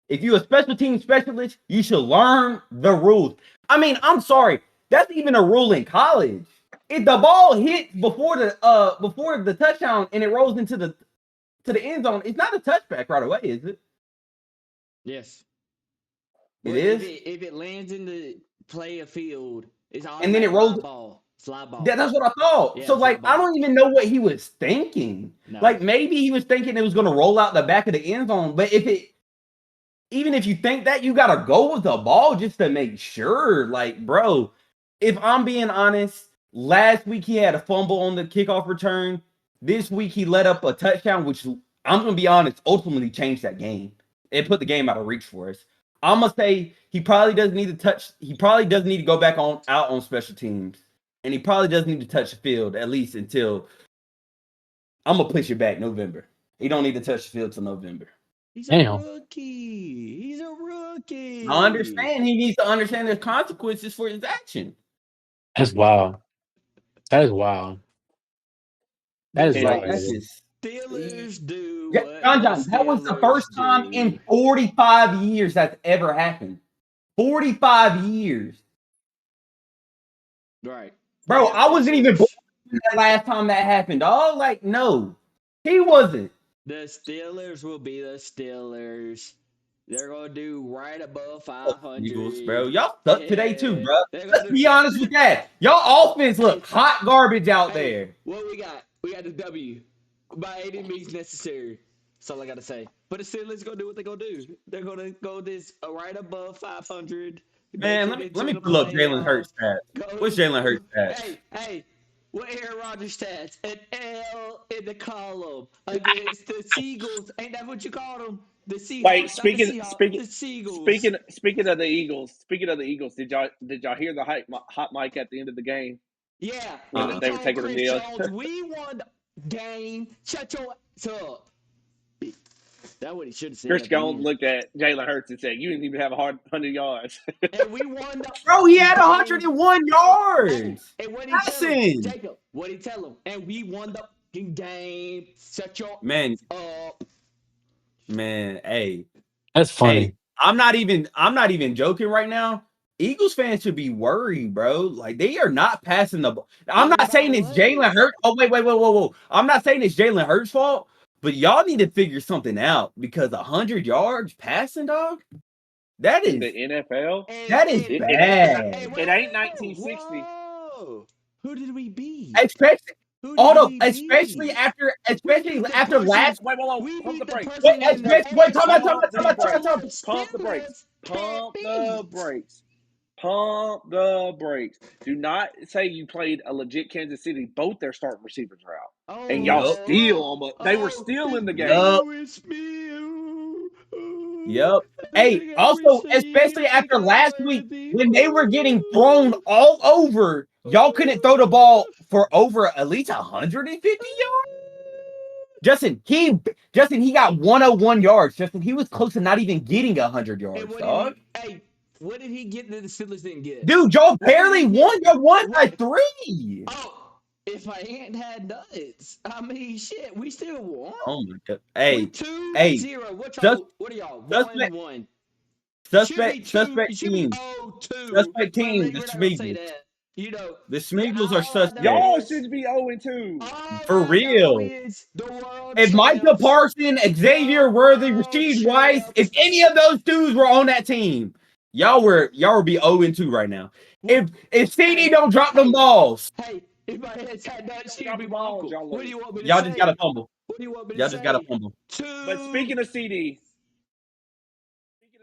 If you're a special team specialist, you should learn the rules. I mean, I'm sorry. That's even a rule in college. If the ball hits before the touchdown and it rolls into the end zone, it's not a touchback right away, is it? Yes. It is? If it lands in the play of field, it's all and then it rolls fly ball. That's what I thought. Yeah, so like I don't even know what he was thinking. No. Like maybe he was thinking it was gonna roll out the back of the end zone, but if it even if you think that, you gotta go with the ball just to make sure. Like, bro, if I'm being honest, last week he had a fumble on the kickoff return. This week he let up a touchdown, which I'm gonna be honest, ultimately changed that game. It put the game out of reach for us. I'm gonna say he probably doesn't need to touch. He probably doesn't need to go back out on special teams, and he probably doesn't need to touch the field at least until I'm gonna push it back November. He don't need to touch the field till November. He's a Damn. rookie. He's a rookie. I understand he needs to understand the consequences for his action. That's wild. That is wild. That is Like, wild. that's just Steelers do Yeah, what John, the that was the Steelers first time do. in 45 years that's ever happened. 45 years. Right. Bro, Hey, I wasn't even born Steelers- that last time that happened, dog. Like, no. He wasn't. The Steelers will be the Steelers. They're gonna do right above 500. Eagles, bro. Y'all suck today too, Yeah, bro. they're Let's gonna be do- honest with that. Y'all offense look hot garbage out Hey, there. what we got? We got the W. By any means necessary. That's all I gotta say. But the Steelers gonna do what they gonna do. They're gonna go this right above 500. Man, let me pull up Jalen Hurts stats. What's Jalen Hurts stats? Hey, what Aaron Rodgers stats? An L in the column against the Seagulls. Ain't that what you called them? The Seahawks. Wait, not speaking the Seahawks, speaking the Seagulls. speaking of the Eagles, did y'all hear the hot mic at the end of the game? Yeah, When and they he were told taking the Chris kneel? Jones, we won the game. Shut your ass up. That's what he should have said. Chris at the Jones end. looked at Jalen Hurts and said, "You didn't even have 100 yards." And we won the Bro, he had game. 101 yards. And what did he tell him? Passing. Jacob, what did he tell him? And we won the fucking game. Shut your Man, ass up. man, hey. That's funny. Hey, I'm not even joking right now. Eagles fans should be worried, bro. Like, they are not passing the ball. I'm not saying it's Jalen Hurts. Oh, wait, whoa. I'm not saying it's Jalen Hurts' fault, but y'all need to figure something out because 100 yards passing, dog. That In is the NFL, that is It- bad. it ain't 1960. Whoa. Who did we beat? Especially, Who hold did up, we especially beat? after We beat the person- last. Wait, We pump the beat the brakes. person Wait, in the wait, time out. Pump the brakes. Pump the brakes. Pump the brakes. Do not say you played a legit Kansas City. Both their starting receivers are out. Oh, And y'all Yup. still almost they were still in the game. Yup. It's me. Yep. Hey, also, especially after last week when they were getting thrown all over, y'all couldn't throw the ball for over at least 150 yards. Justin, he got 101 yards. Justin, he was close to not even getting 100 yards, dog. What did he get that the Steelers didn't get? Dude, y'all barely won. Y'all won by 3. Oh, if I ain't had nuts, I mean, shit, we still won. Oh my god. Hey, 2-0. What are y'all? 1-1. Suspect It should be team. 0-2. Suspect team. We're The not gonna say Smeagol. that. You know, The Smeagol are suspect. Y'all should be 0-2. For real. If Micah Parsons, Xavier Worthy, Rasheed Rice, if any of those dudes were on that team, y'all would be 0-2 right now. If CD don't drop them balls, Hey, if my head's had nuts, she'd be balls, uncle. y'all What lose. do you want me to y'all say? just gotta fumble. What do you want me to Y'all say? just gotta fumble. But speaking of CD,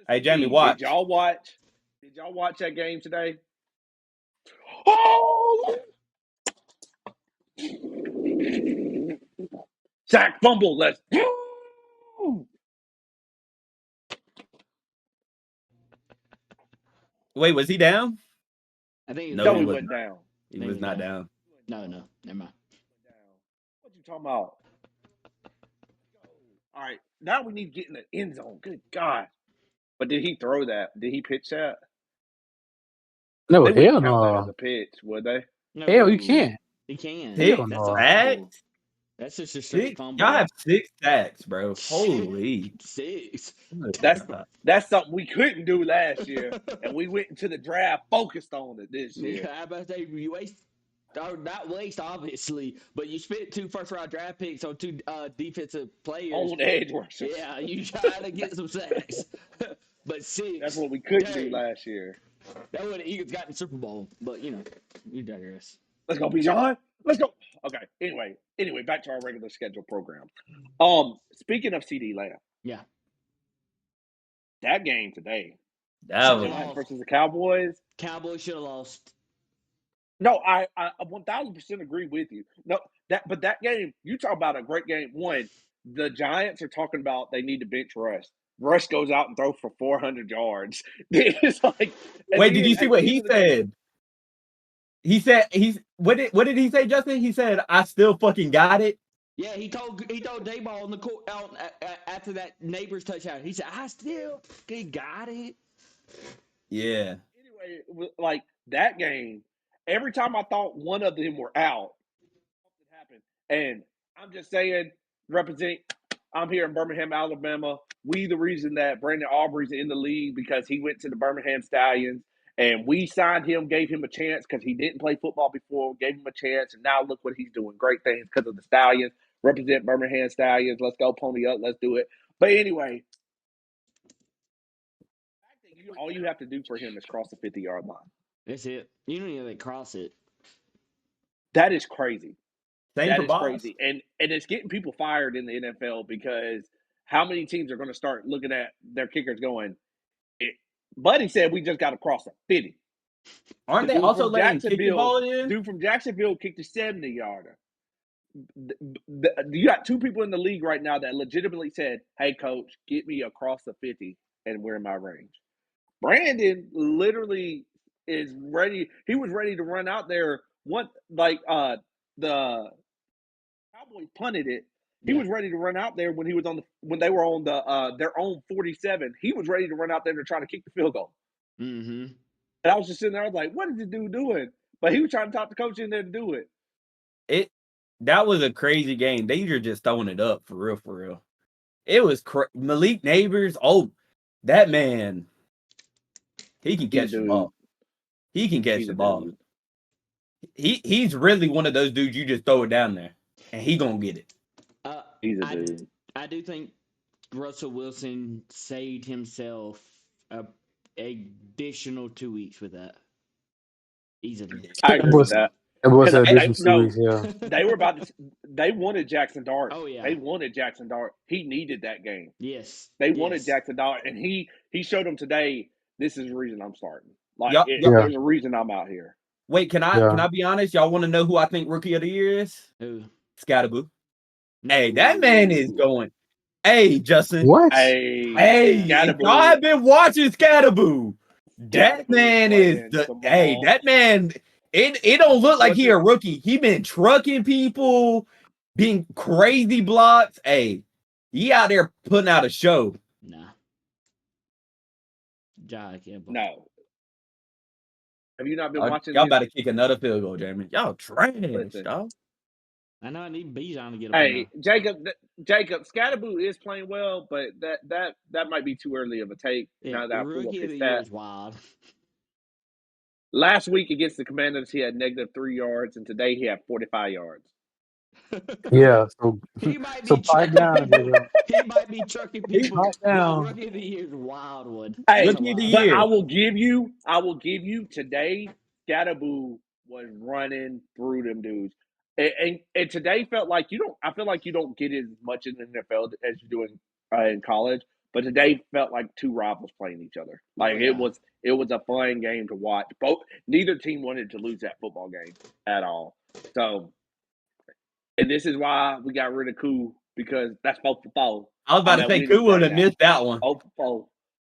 Hey, Jamie, watch. Did y'all watch that game today? Oh! Sack fumble. Let's go. Wait, was he down? I think No, he went down. He was not down. No, never mind. What you talking about? All right, now we need to get in the end zone. Good God! But did he throw that? Did he pitch that? No, They wouldn't hell count that no. as a pitch, would they? No, Hell, you can't. He can. Hell That's no. a fumble. That's just a straight fumble. Y'all have 6 sacks, bro. Holy. 6. That's something we couldn't do last year, and we went into the draft focused on it this year. How about they waste? Or not waste, obviously, but you spent 2 first-round draft picks on 2 defensive players. On edge rushers. Yeah, you try to get some sacks. But 6. That's what we couldn't do last year. That would have Eagles got in the Super Bowl, but you digress. Let's go, Bijan. Let's go. Okay. Anyway, back to our regular schedule program. Speaking of CD Lamb. Yeah. That game today, That was Giants versus the Cowboys. Cowboys should have lost. No, I 1000% agree with you. No, that game, you talk about a great game. One, the Giants are talking about they need to bench Russ. Russ goes out and throws for 400 yards. It's like, and Wait, did then you see at what the end he of the game, said? He said what did he say, Justin? He said, I still fucking got it. Yeah, he told Dayball on the court out after that neighbor's touchdown. He said, "I still got it." Yeah. anyway, like that game, every time I thought one of them were out, something happened. And I'm just saying, represent. I'm here in Birmingham, Alabama. We the reason that Brandon Aubrey's in the league because he went to the Birmingham Stallions. And we signed him, gave him a chance because he didn't play football before, gave him a chance, and now look what he's doing. Great things because of the Stallions. Represent Birmingham Stallions. Let's go, pony up. Let's do it. But anyway, all you have to do for him is cross the 50-yard line. That's it. You don't even cross it. That is crazy. Same That for is Boss. crazy. And it's getting people fired in the NFL because how many teams are going to start looking at their kickers going, Buddy said we just got to cross the 50. Aren't The they dude also from letting kick the Jacksonville, ball in? dude from Jacksonville kicked a 70-yarder. You got two people in the league right now that legitimately said, hey, coach, get me across the 50 and we're in my range. Brandon literally is ready. He was ready to run out there. The Cowboys punted it. He was ready to run out there when they were on their own 47. He was ready to run out there to try to kick the field goal. Mm-hmm. And I was just sitting there, I was like, what is this dude doing? But he was trying to talk the coach in there to do it. That was a crazy game. They were just throwing it up for real, for real. It was Malik Neighbors. Oh, that man, he can catch the ball. He can catch the ball. He's really one of those dudes you just throw it down there, and he gonna get it. He's a dude. I do think Russell Wilson saved himself a additional 2 weeks with that. Easily. I agree with that. It was an additional 2 weeks, yeah. They were about to. They wanted Jackson Dart. Oh yeah, they wanted Jackson Dart. He needed that game. Yes, they wanted Jackson Dart, and he showed them today. This is the reason I'm starting. There's a reason I'm out here. Wait, can I be honest? Y'all want to know who I think Rookie of the Year is? Who? Scatterboo. Hey, that man is going. Hey, Justin. What? Hey, y'all have been watching Scatterboo. That man is that man. It don't look like he a rookie. He been trucking people, being crazy blocks. Hey, he out there putting out a show. Nah. No. Have you not been watching? Y'all about to kick another field goal, Jeremy. Y'all trash, dog. I know I need Bijan to get. Hey, Jacob, Scatterboo is playing well, but that might be too early of a take. Yeah, now that I pull up Rookie of his the Year stats. is wild. Last week against the Commanders, he had -3 yards, and today he had 45 yards. Yeah, so he might so be pipe down, nigga. He might be trucking people. Pipe down. Rookie of the Year is a wild one. Hey, Rookie of the but Year. I will give you today. Scatterboo was running through them dudes, and today felt like I feel like you don't get as much in the NFL as you do in college. But today felt like two rivals playing each other. It was a fun game to watch. Neither team wanted to lose that football game at all. So, and this is why we got rid of Koo, because that's 4 for 4. I was about to say Koo would have missed that one. 4 for 4.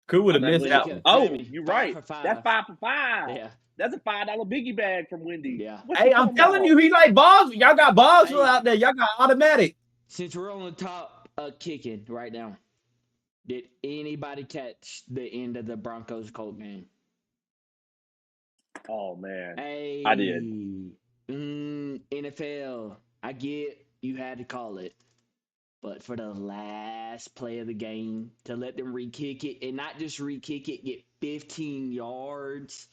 Koo would have missed that one. Oh, you're right. That's 5 for 5. Yeah. That's a $5 biggie bag from Wendy. Yeah. Hey, I'm telling you, he like balls. Y'all got balls out there. Y'all got automatic. Since we're on the top kicking right now, did anybody catch the end of the Broncos Colt game? Oh man, hey, I did. NFL, I get you had to call it, but for the last play of the game to let them re-kick it, and not just re-kick it, get 15 yards.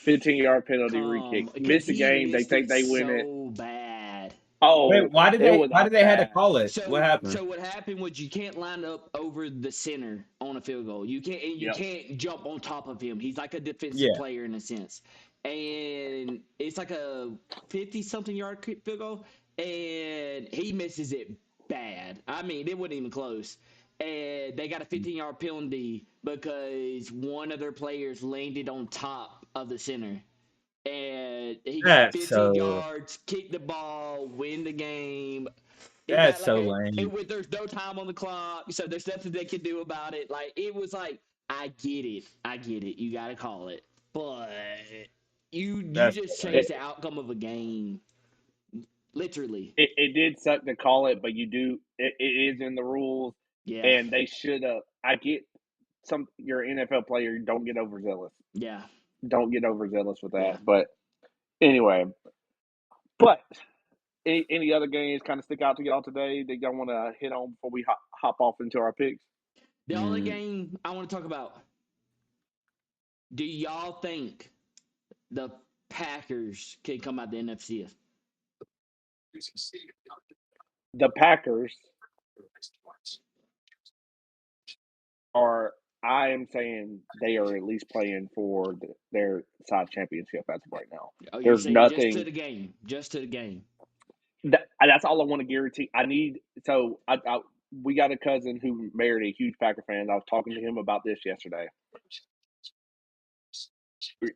15-yard penalty re-kick. Miss the game. They think they win it. So bad. Oh, wait, why did they have to call it? What happened? So what happened was you can't line up over the center on a field goal. You can't jump on top of him. He's like a defensive player in a sense. And it's like a 50-something yard field goal, and he misses it bad. I mean, it wasn't even close. and they got a 15-yard penalty because one of their players landed on top of the center. And he got That's 15 so yards, kicked the ball, win the game. He that's got so lame. there's no time on the clock, so there's nothing they can do about it. Like it was like, I get it. You gotta call it, but you That's just so changed It, the outcome of a game, literally. it did suck to call it, but it is in the rules, Yeah, and they should have. I get you're an NFL player, don't get overzealous. yeah, Don't get overzealous with yeah. that. But anyway, but any other games kind of stick out to y'all today that y'all want to hit on before we hop off into our picks? The only Mm. game I want to talk about. Do y'all think the Packers can come out the NFC? The Packers are. I am saying they are at least playing for their side championship as of right now. Oh, you're There's saying just to nothing. the game, just to the game. That's all I want to guarantee. I need. So we got a cousin who married a huge Packer fan. I was talking to him about this yesterday.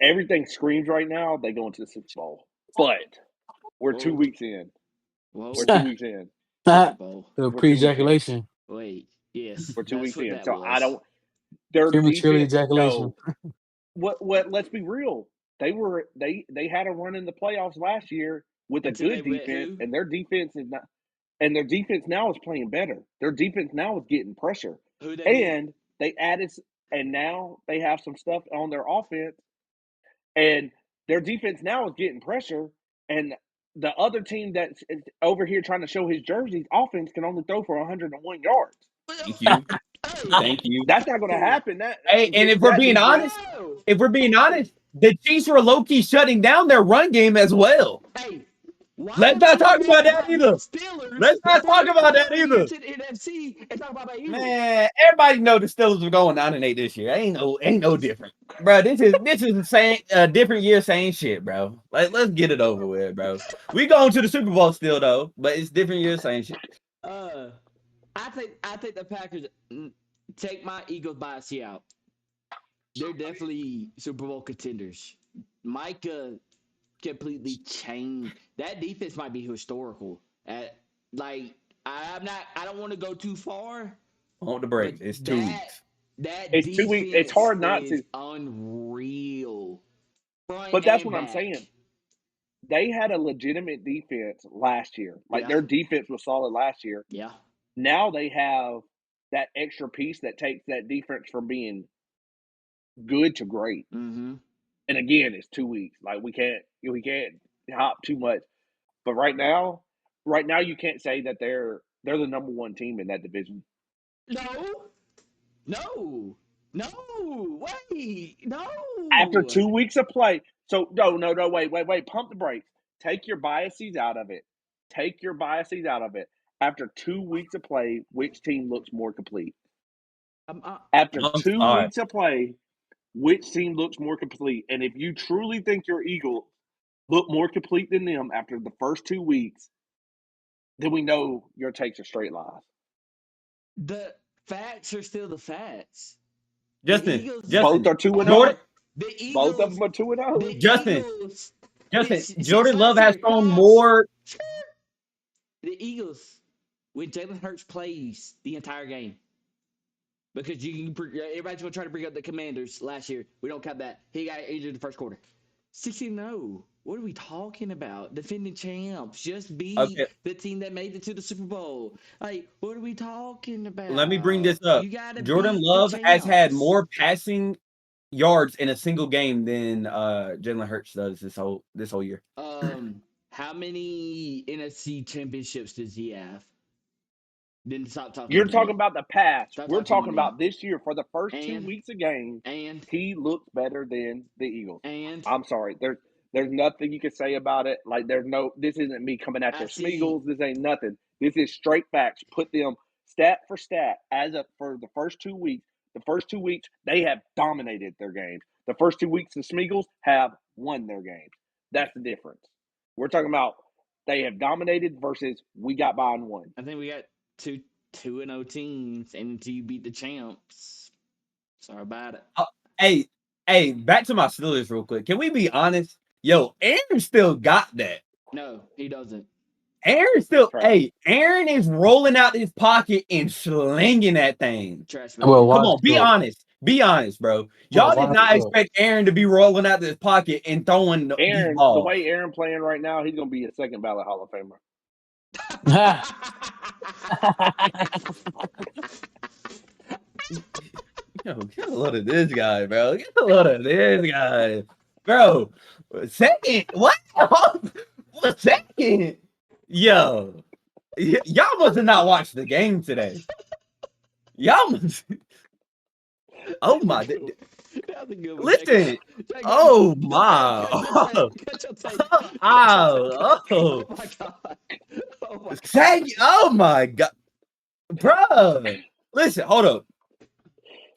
Everything screams right now they go into the Super Bowl, but we're 2 Whoa, weeks in. whoa, We're 2 weeks in. Super Bowl. The We're 2 weeks in. pre-ejaculation. Wait, yes, We're 2 that's weeks what in. that So I was. don't. Their Prematurely defense. ejaculation. No. What? Let's be real. They had a run in the playoffs last year with a Until they good met defense, who? and their defense is not. And their defense now is playing better. Their defense now is getting pressure, Who they met? and they added. And now they have some stuff on their offense, and their defense now is getting pressure. And the other team that's over here trying to show his jersey's offense can only throw for 101 yards. Thank you. Hey, Thank you. That's not going to happen. Hey, and if we're That being defense. honest, no. the Chiefs were low-key shutting down their run game as well. Hey, why Let's am not I talk mad about that the either. Steelers Let's not before talk we about that go either. into the NFC and talk about the Eagles? Man, everybody know the Steelers are going 9-8 this year. Ain't no different, bro. This is the same different year, same shit, bro. Like, let's get it over with, bro. We going to the Super Bowl still though, but it's different year, same shit. I think the Packers take my Eagles bias out. They're definitely Super Bowl contenders. Micah completely changed. That defense might be historical. Like I don't want to go too far. On the break, But it's 2 weeks. that It's 2 weeks. It's defense hard not is to. unreal. Front But that's and what I'm back. saying. They had a legitimate defense last year. Like Yeah. their defense was solid last year. Yeah. Now they have that extra piece that takes that defense from being good to great. Mm-hmm. And again, it's 2 weeks. Like we can't hop too much. But right now you can't say that they're the number one team in that division. No. Wait. No. After 2 weeks of play. So no, wait. Pump the brakes. Take your biases out of it. After 2 weeks of play, which team looks more complete? After I'm 2 sorry. weeks of play, which team looks more complete? And if you truly think your Eagles look more complete than them after the first 2 weeks, then we know your takes are straight lies. The facts are still the facts. Justin, Both are 2-0. Jordan, The Eagles. Both of them are 2-0. The Justin, Eagles. Jordan Love last has year, thrown more. The Eagles, when Jalen Hurts plays the entire game, because everybody's gonna try to bring up the Commanders last year. We don't count that. He got injured in the first quarter. 16-0. What are we talking about? Defending champs. Just beat the team that made it to the Super Bowl. Like, what are we talking about? Let me bring this up. You gotta Jordan beat Love the has had champs. more passing yards in a single game than Jalen Hurts does this whole year. How many NFC championships does he have? Then stop talking. You're to talking me. about the past. Stop We're talking to talking me. about this year. For the first 2 And- weeks of game, And he looks better than the Eagles. and I'm sorry. There's nothing you can say about it. Like this isn't me coming at your Smeagol's. This ain't nothing. This is straight facts. Put them stat for stat for the first 2 weeks. The first 2 weeks they have dominated their games. The first 2 weeks the Smeagol's have won their games. That's the difference. We're talking about they have dominated versus we got by and won. I think we got 2-0 teams, and until you beat the champs, sorry about it. Hey, hey, back to my Steelers real quick. Can we be honest? Yo, Aaron still got that. No, he doesn't. Aaron still, Trash. hey, Aaron is rolling out his pocket and slinging that thing. Trash Well, man. Come watch on, be yourself. honest. Be honest, bro. Y'all Well, did watch not yourself. expect Aaron to be rolling out his pocket and throwing these Aaron, the balls. way Aaron playing right now, he's gonna be a second ballot Hall of Famer. Yo, get a load of this guy, bro. Get a load of this guy. Bro, second? What? What second? Yo. Y'all must have not watched the game today. Y'all must. Oh my. That was a good one. Listen. Jacob, Oh my. Cut your tape. Oh. Oh my god. Oh my god. Oh my god. Bro. Listen, hold up.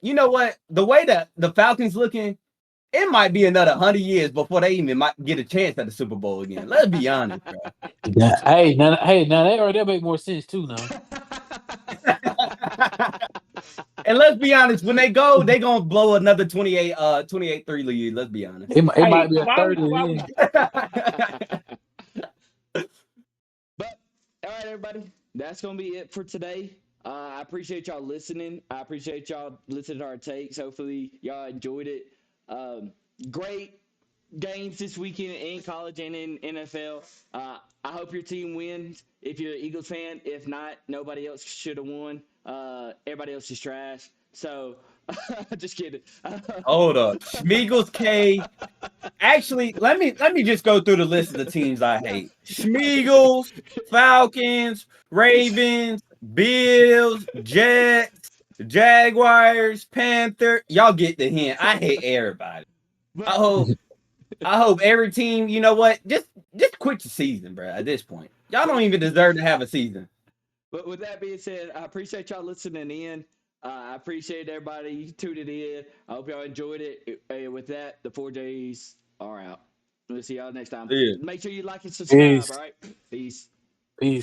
You know what? The way that the Falcons looking, it might be another 100 years before they even might get a chance at the Super Bowl again. Let's be honest, bro. Hey, now that make more sense too. Now, And let's be honest, when they go, they gonna blow another 28-3 lead. Let's be honest. it Hey, might be a why 30 we- then. But all right, everybody, that's gonna be it for today. I appreciate y'all listening. I appreciate y'all listening to our takes. Hopefully, y'all enjoyed it. Great games this weekend in college and in NFL. I hope your team wins. If you're an Eagles fan, if not, nobody else should have won. Everybody else is trash. So, just kidding. Hold up, Schmeagles K. Actually, let me just go through the list of the teams I hate: Schmeagles, Falcons, Ravens, Bills, Jets, Jaguars, Panther. Y'all get the hint. I hate everybody. I hope every team. You know what? Just quit the season, bro. At this point, y'all don't even deserve to have a season. But with that being said, I appreciate y'all listening in. I appreciate everybody tuning in. I hope y'all enjoyed it. With that, the 4Js are out. We'll see y'all next time. Yeah. Make sure you like and subscribe. Peace. All right. Peace.